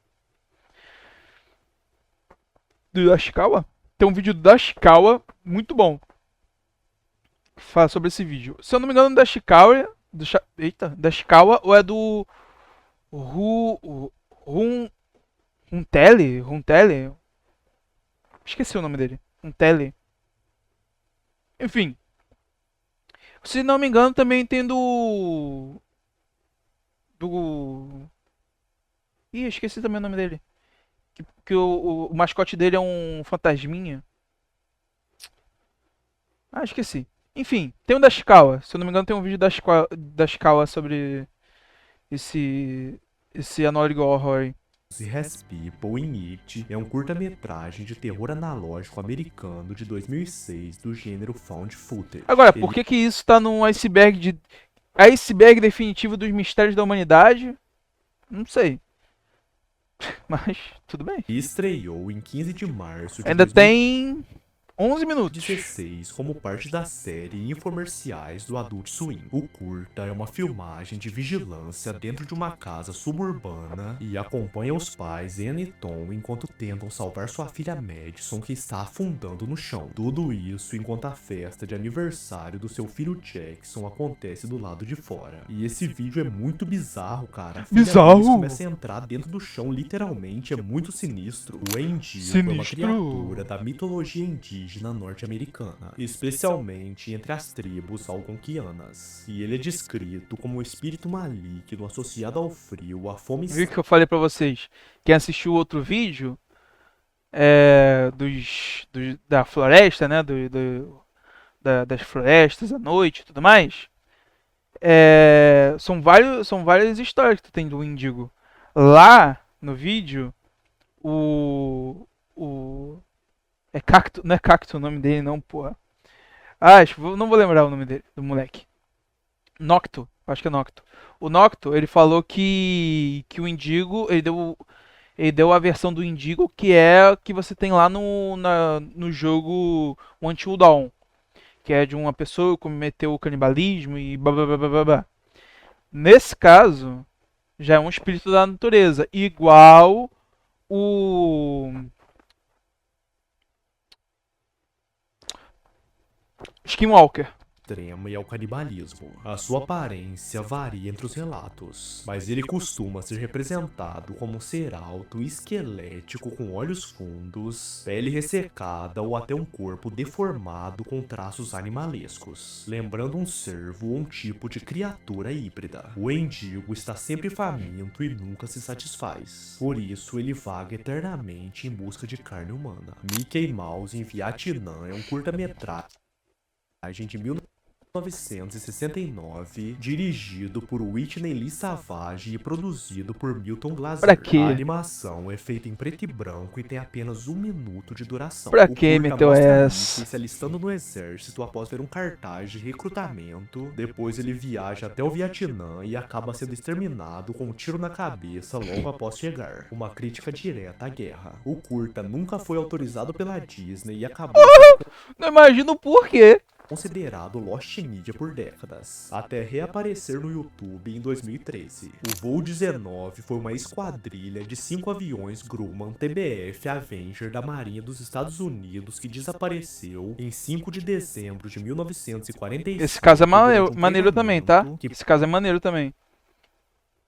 Tem um vídeo do Dashikawa muito bom. Fala sobre esse vídeo. Se eu não me engano, Dashikawa. Dashikawa ou é do. Runtele? Esqueci o nome dele. Runtele. Enfim. Se não me engano, também tem do. Ih, esqueci também o nome dele. Que o mascote dele é um fantasminha. Ah, esqueci. Enfim, tem um da Shikawa. Se eu não me engano, tem um vídeo da Shikawa sobre esse analógico horror aí. Has People in It é um curta-metragem de terror analógico americano de 2006 do gênero Found Footage. Agora, por que isso tá num iceberg definitivo dos mistérios da humanidade? Não sei. Mas, tudo bem. E estreou em 15 de março de Ainda tem 11 minutos. 2016 como parte da série Infomerciais do Adult Swim. O curta é uma filmagem de vigilância dentro de uma casa suburbana e acompanha os pais Anne e Tom enquanto tentam salvar sua filha Madison, que está afundando no chão. Tudo isso enquanto a festa de aniversário do seu filho Jackson acontece do lado de fora. E esse vídeo é muito bizarro, cara. A filha Bizarro? deles começa a entrar dentro do chão, literalmente, é muito sinistro. O Endigo é uma criatura da mitologia indígena norte-americana, especialmente entre as tribos algonquianas. E ele é descrito como um espírito maligno associado ao frio, à fome e Viu que eu falei pra vocês? Quem assistiu o outro vídeo da floresta, né? Das florestas à noite e tudo mais. São várias histórias que tu tem do Índigo. Lá no vídeo, é Cacto, não é Cacto o nome dele, não, porra. Não vou lembrar o nome dele, do moleque. Nocto, acho que é Nocto. O Nocto, ele falou que o Indigo, ele deu a versão do Indigo que é que você tem lá no jogo Until Dawn, que é de uma pessoa que cometeu o canibalismo e blá blá blá blá blá. Nesse caso, já é um espírito da natureza, igual o Skinwalker. extrema e ao canibalismo. A sua aparência varia entre os relatos, mas ele costuma ser representado como um ser alto e esquelético com olhos fundos, pele ressecada ou até um corpo deformado com traços animalescos, lembrando um cervo ou um tipo de criatura híbrida. O Endigo está sempre faminto e nunca se satisfaz, por isso ele vaga eternamente em busca de carne humana. Mickey Mouse em Vietnã é um curta-metragem de 1969, dirigido por Whitney Lee Savage e produzido por Milton Pra Glaser. quê? A animação é feita em preto e branco e tem apenas 1 minuto de duração. Pra O que curta meteu mostra essa? Mickey se alistando no exército após ver um cartaz de recrutamento. Depois ele viaja até o Vietnã e acaba sendo exterminado com um tiro na cabeça logo após chegar. Uma crítica direta à guerra. O curta nunca foi autorizado pela Disney e acabou Não imagino por quê. considerado Lost Media por décadas, até reaparecer no YouTube em 2013. O Voo 19 foi uma esquadrilha de 5 aviões Grumman TBF Avenger da Marinha dos Estados Unidos que desapareceu em 5 de dezembro de 1945. Esse caso é durante um maneiro também, tá? treinamento que Esse caso é maneiro também.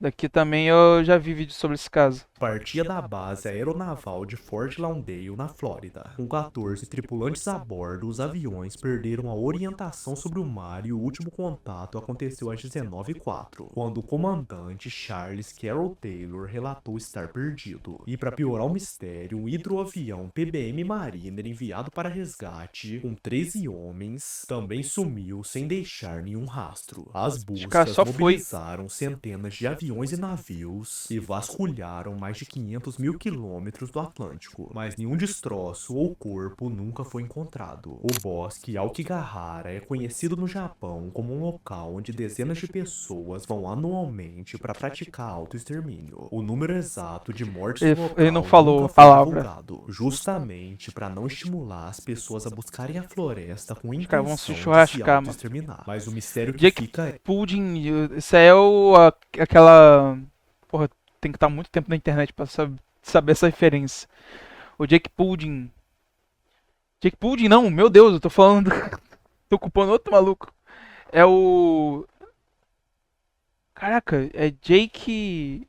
Daqui também eu já vi vídeo sobre esse caso. partia da base aeronaval de Fort Lauderdale, na Flórida. Com 14 tripulantes a bordo, os aviões perderam a orientação sobre o mar e o último contato aconteceu às 19h04, quando o comandante Charles Carroll Taylor relatou estar perdido. E para piorar o mistério, um hidroavião PBM Mariner enviado para resgate, com 13 homens, também sumiu sem deixar nenhum rastro. As cara buscas só foi. mobilizaram centenas de aviões e navios e vasculharam mais de 500 mil quilômetros do Atlântico, mas nenhum destroço ou corpo nunca foi encontrado. O bosque Aokigahara é conhecido no Japão como um local onde dezenas de pessoas vão anualmente para praticar autoextermínio. O número exato de mortes no local Ele não falou nunca a foi palavra. divulgado, justamente para não estimular as pessoas a buscarem a floresta com Os caras vão se intenção de se churrascar, mano. autoexterminar. Mas o mistério que Jake fica é Pudding, isso aí é aquela... Porra, tem que estar muito tempo na internet pra saber essa referência. O Jake Pudding. Jake Pudding não, meu Deus, eu tô falando... tô culpando outro maluco. É o... Caraca, é Jake...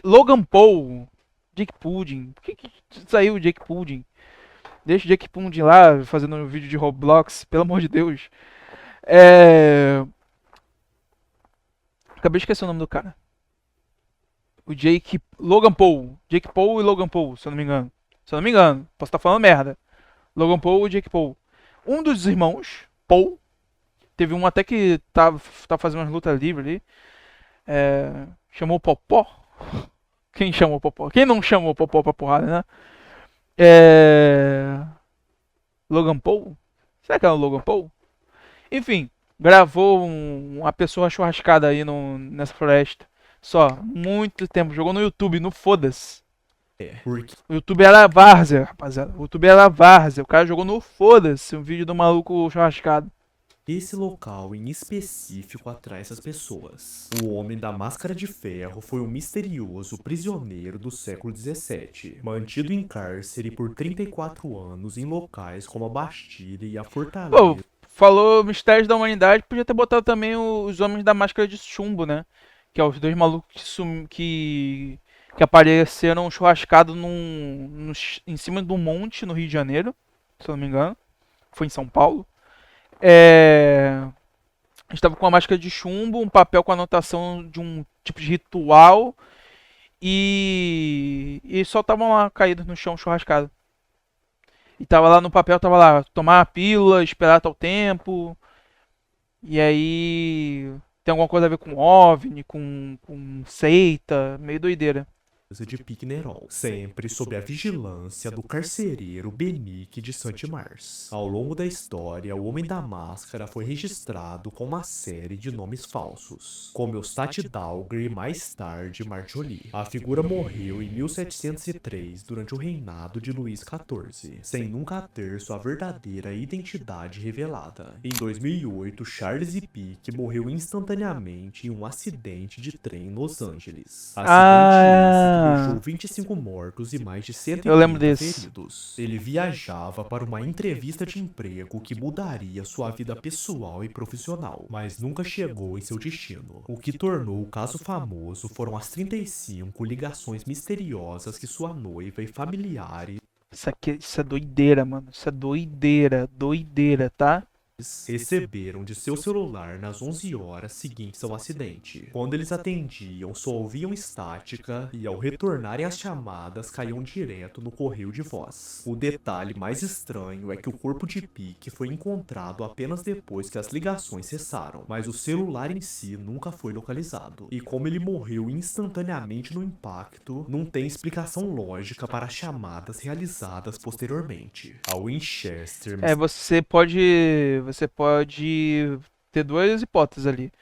Logan Paul. Jake Pudding. Por que saiu o Jake Pudding? Deixa o Jake Pudding lá, fazendo um vídeo de Roblox, pelo amor de Deus. Acabei de esquecer o nome do cara. O Logan Paul. Jake Paul e Logan Paul, se eu não me engano. Se eu não me engano, posso estar falando merda. Logan Paul e Jake Paul. Um dos irmãos, Paul, teve um até que tá fazendo umas lutas livres ali. Chamou o Popó. Quem chamou o Popó? Quem não chamou o Popó pra porrada, né? Logan Paul? Será que é o Logan Paul? Enfim, gravou uma pessoa churrascada aí nessa floresta. Só, muito tempo. Jogou no YouTube, no foda-se. porque O YouTube era várzea, rapaziada. O YouTube era várzea. O cara jogou no foda-se um vídeo do maluco churrascado. esse local em específico atrai essas pessoas. O Homem da Máscara de Ferro foi um misterioso prisioneiro do século XVII, mantido em cárcere por 34 anos em locais como a Bastilha e a Pô, Fortaleza. falou Mistérios da Humanidade, podia ter botado também os Homens da Máscara de Chumbo, né? Que é os dois malucos que apareceram churrascados em cima de um monte no Rio de Janeiro, se eu não me engano. Foi em São Paulo. Estava com uma máscara de chumbo, um papel com anotação de um tipo de ritual e só estavam lá caídos no chão churrascado. E tava lá no papel, tava lá, tomar a pílula, esperar tal tempo. E aí tem alguma coisa a ver com OVNI, com seita, meio doideira. De Piquenerol, sempre sob a vigilância do carcereiro Benique de Saint-Mars. Ao longo da história, o Homem da Máscara foi registrado com uma série de nomes falsos, como Eustace Dalger e mais tarde Marjolie. A figura morreu em 1703 durante o reinado de Luís XIV, sem nunca ter sua verdadeira identidade revelada. Em 2008, Charles Pique morreu instantaneamente em um acidente de trem em Los Angeles. Acidente esse deixou 25 mortos e mais de Eu lembro 130 desse. feridos. Ele viajava para uma entrevista de emprego que mudaria sua vida pessoal e profissional, mas nunca chegou em seu destino. O que tornou o caso famoso foram as 35 ligações misteriosas que sua noiva e familiares Isso é doideira, mano. Isso é doideira, doideira, tá? receberam de seu celular nas 11 horas seguintes ao acidente. Quando eles atendiam, só ouviam estática e ao retornarem as chamadas caíam direto no correio de voz. O detalhe mais estranho é que o corpo de Peake foi encontrado apenas depois que as ligações cessaram, mas o celular em si nunca foi localizado. E como ele morreu instantaneamente no impacto, não tem explicação lógica para as chamadas realizadas posteriormente. A Winchester Você pode ter duas hipóteses ali.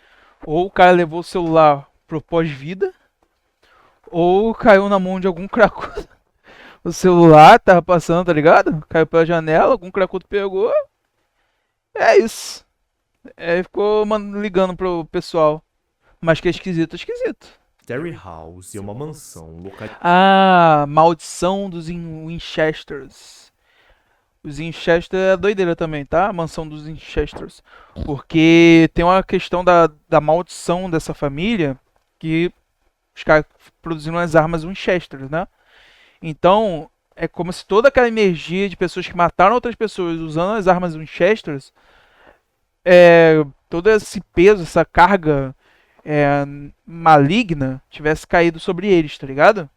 Ou o cara levou o celular pro pós-vida, ou caiu na mão de algum cracudo. O celular tava passando, tá ligado? Caiu pela janela, algum cracudo pegou. É isso. Ficou ligando pro pessoal. Mas que é esquisito, é esquisito. Terry House é uma mansão localizada Ah, maldição dos Winchesters. Os Winchester é doideira também, tá? A mansão dos Winchesters. Porque tem uma questão da maldição dessa família que os caras produziram as armas Winchester, né? Então, é como se toda aquela energia de pessoas que mataram outras pessoas usando as armas Winchester, todo esse peso, essa carga maligna tivesse caído sobre eles, tá ligado?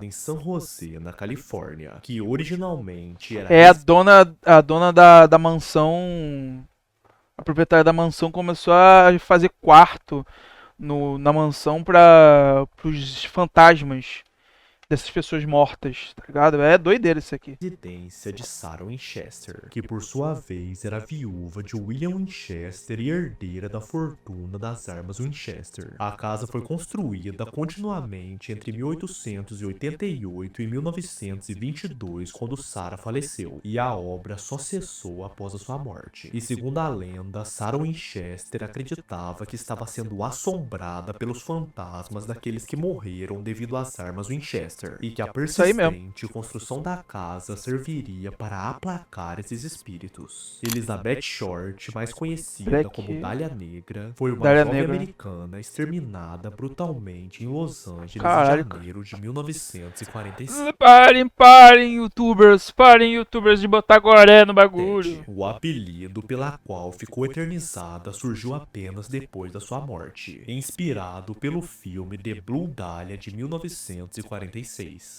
em San José, na Califórnia, que originalmente era É a dona da mansão, a proprietária da mansão começou a fazer quarto na mansão para os fantasmas dessas pessoas mortas, tá ligado? É doideira isso aqui. residência de Sarah Winchester, que por sua vez era viúva de William Winchester e herdeira da fortuna das armas Winchester. A casa foi construída continuamente entre 1888 e 1922, quando Sarah faleceu, e a obra só cessou após a sua morte. E segundo a lenda, Sarah Winchester acreditava que estava sendo assombrada pelos fantasmas daqueles que morreram devido às armas Winchester, e que a aí mesmo. persistente construção da casa serviria para aplacar esses espíritos. Elizabeth Short, mais conhecida como Dália Negra, foi uma Dália jovem Negra. americana exterminada brutalmente em Los Angeles Caralho. em janeiro de 1946. Parem, youtubers de botar goré no bagulho. O apelido pela qual ficou eternizada surgiu apenas depois da sua morte, inspirado pelo filme The Blue Dahlia de 1946.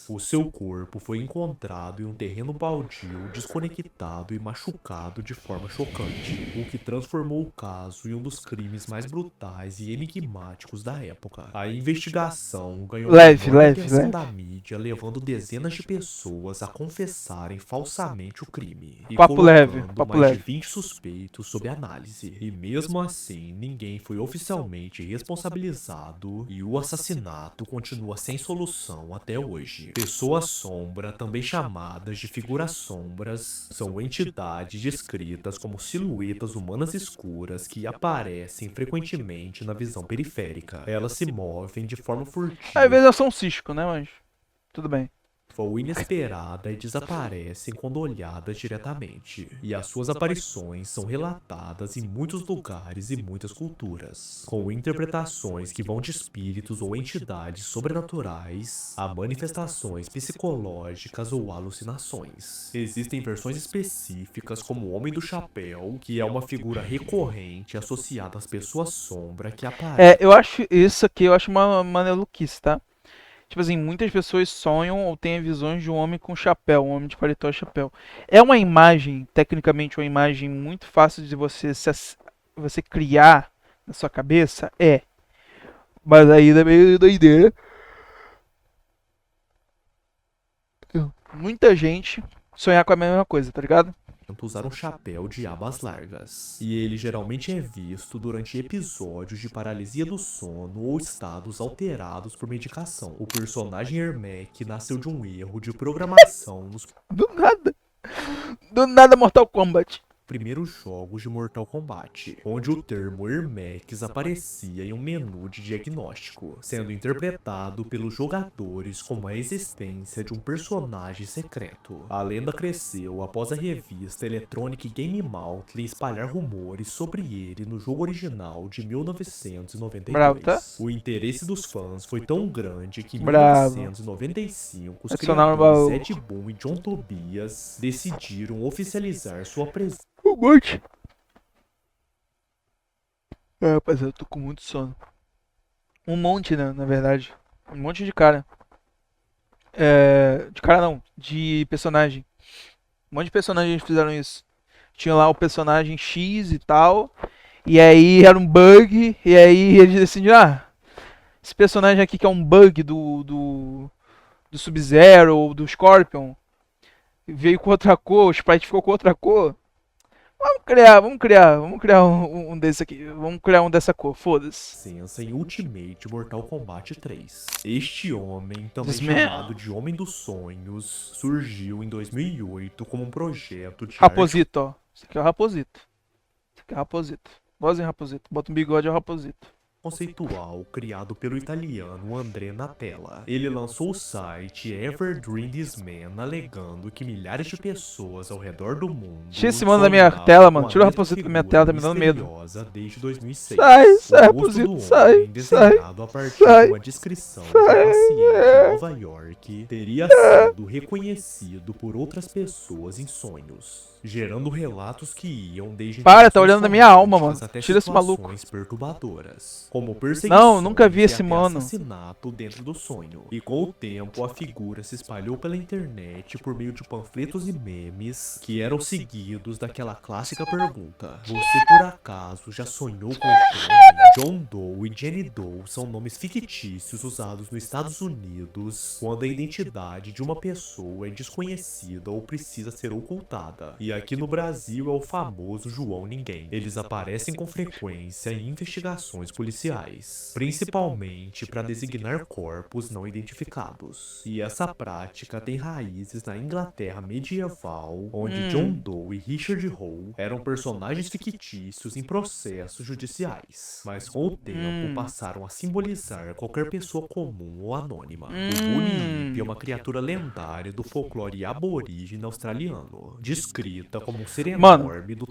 O seu corpo foi encontrado em um terreno baldio, desconectado e machucado de forma chocante, o que transformou o caso em um dos crimes mais brutais e enigmáticos da época. A investigação ganhou Leve. atenção da mídia, levando dezenas de pessoas a confessarem falsamente o crime e Papo leve, colocando papo mais leve. de 20 suspeitos sob análise. E mesmo assim, ninguém foi oficialmente responsabilizado e o assassinato continua sem solução até hoje. Pessoas sombra, também chamadas de figuras sombras, são entidades descritas como silhuetas humanas escuras que aparecem frequentemente na visão periférica. Elas se movem de forma furtiva Às vezes é só um cisco, né, mas tudo bem. ou inesperada e desaparecem quando olhadas diretamente, e as suas aparições são relatadas em muitos lugares e muitas culturas, com interpretações que vão de espíritos ou entidades sobrenaturais a manifestações psicológicas ou alucinações. Existem versões específicas como o Homem do Chapéu, que é uma figura recorrente associada às pessoas sombra que aparecem. Eu acho isso aqui, eu acho uma maluquice, tá? Tipo assim, muitas pessoas sonham ou têm visões de um homem com chapéu, um homem de paletó e chapéu. É uma imagem, tecnicamente, uma imagem muito fácil de você criar na sua cabeça? Mas aí é meio doideira. Muita gente sonhar com a mesma coisa, tá ligado? Usar um chapéu de abas largas, e ele geralmente é visto durante episódios de paralisia do sono ou estados alterados por medicação. O personagem Ermac nasceu de um erro de programação nos Do nada Mortal Kombat. primeiros jogos de Mortal Kombat, onde o termo Ermacs aparecia em um menu de diagnóstico, sendo interpretado pelos jogadores como a existência de um personagem secreto. A lenda cresceu após a revista Electronic Game Monthly espalhar rumores sobre ele no jogo original de 1992. Bravo, tá? O interesse dos fãs foi tão grande que em Bravo. 1995 os Adicionaram o criadores baú. Ed Boon e John Tobias decidiram oficializar sua presença Um monte. Rapaziada, eu tô com muito sono. Um monte, né, na verdade. Um monte de cara. De cara não, de personagem. Um monte de personagens fizeram isso. Tinha lá o personagem X e tal. E aí era um bug. E aí eles decidiram, esse personagem aqui que é um bug do Sub-Zero ou do Scorpion. Veio com outra cor, o sprite ficou com outra cor. Vamos criar um desse aqui. Vamos criar um dessa cor, foda-se. em Ultimate Mortal Kombat 3. Este homem, também This man. chamado de Homem dos Sonhos, surgiu em 2008 como um projeto de arte Raposito, ó. Esse aqui é o Raposito. Esse aqui é o Raposito. Igualzinho Raposito. Bota um bigode, é o Raposito. conceitual criado pelo italiano André Natella. Ele lançou o site Ever Dream This Man, alegando que milhares de pessoas ao redor do mundo Tira esse mano da minha sonhavam tela, com mano. a Tira o mesma Raposito da minha figura tela, tá me dando medo. misteriosa desde 2006. Sai, O rosto Raposito, do sai, homem, desenhado a partir sai, de uma descrição de um paciente em Nova York, teria sido reconhecido por outras pessoas em sonhos, gerando relatos que iam desde Para, tá intenções olhando na minha alma, românticas mano. até Tira esse maluco. situações perturbadoras, como perseguições Não, nunca vi e esse até mano. assassinato dentro do sonho. E com o tempo, a figura se espalhou pela internet por meio de panfletos e memes que eram seguidos daquela clássica pergunta: você por acaso já sonhou com o Johnny? John Doe e Jenny Doe são nomes fictícios usados nos Estados Unidos quando a identidade de uma pessoa é desconhecida ou precisa ser ocultada. E aqui no Brasil é o famoso João Ninguém. Eles aparecem com frequência em investigações policiais, principalmente para designar corpos não identificados. E essa prática tem raízes na Inglaterra medieval, onde John Doe e Richard Roe eram personagens fictícios em processos judiciais, mas com o tempo passaram a simbolizar qualquer pessoa comum ou anônima. O Bunny é uma criatura lendária do folclore aborígene australiano, descrita como um ser Mano, enorme do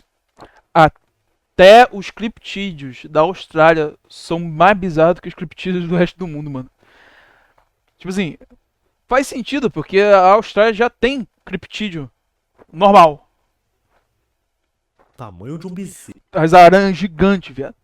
Até os criptídeos da Austrália são mais bizarros que os criptídeos do resto do mundo, mano. Tipo assim, faz sentido, porque a Austrália já tem criptídeo normal. tamanho de um bezerro As aranhas gigantes, viado.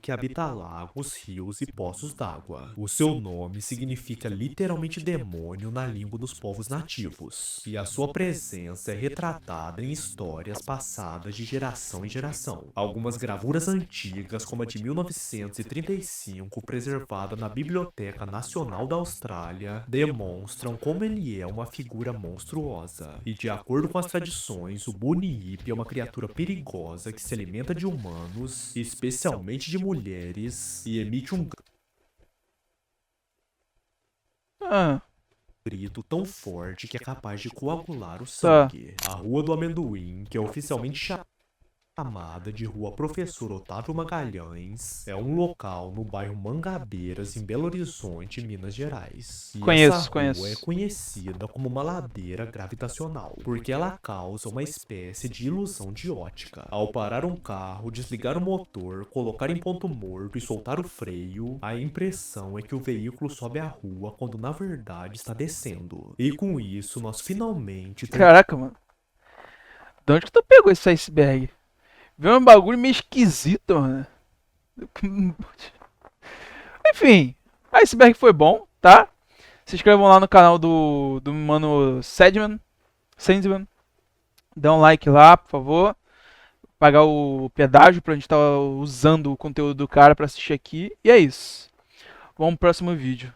que habita lagos, rios e poços d'água. O seu nome significa literalmente demônio na língua dos povos nativos, e a sua presença é retratada em histórias passadas de geração em geração. Algumas gravuras antigas, como a de 1935, preservada na Biblioteca Nacional da Austrália, demonstram como ele é uma figura monstruosa. E de acordo com as tradições, o Bunny é uma criatura perigosa que se alimenta de humanos, especialmente de mulheres, e emite um Ah, grito tão forte que é capaz de coagular o sangue. A Rua do Amendoim, que é oficialmente chamada de Rua Professor Otávio Magalhães, é um local no bairro Mangabeiras, em Belo Horizonte, Minas Gerais. E Conheço, essa rua conheço. é conhecida como uma ladeira gravitacional, porque ela causa uma espécie de ilusão de ótica. Ao parar um carro, desligar o motor, colocar em ponto morto e soltar o freio, a impressão é que o veículo sobe a rua quando na verdade está descendo. E com isso, nós finalmente caraca, mano. De onde que tu pegou esse iceberg? Viu um bagulho meio esquisito, mano. Enfim, iceberg foi bom, tá? Se inscrevam lá no canal do mano Sandman. Dá um like lá, por favor. Pagar o pedágio pra gente estar usando o conteúdo do cara pra assistir aqui. E é isso. Vamos pro próximo vídeo.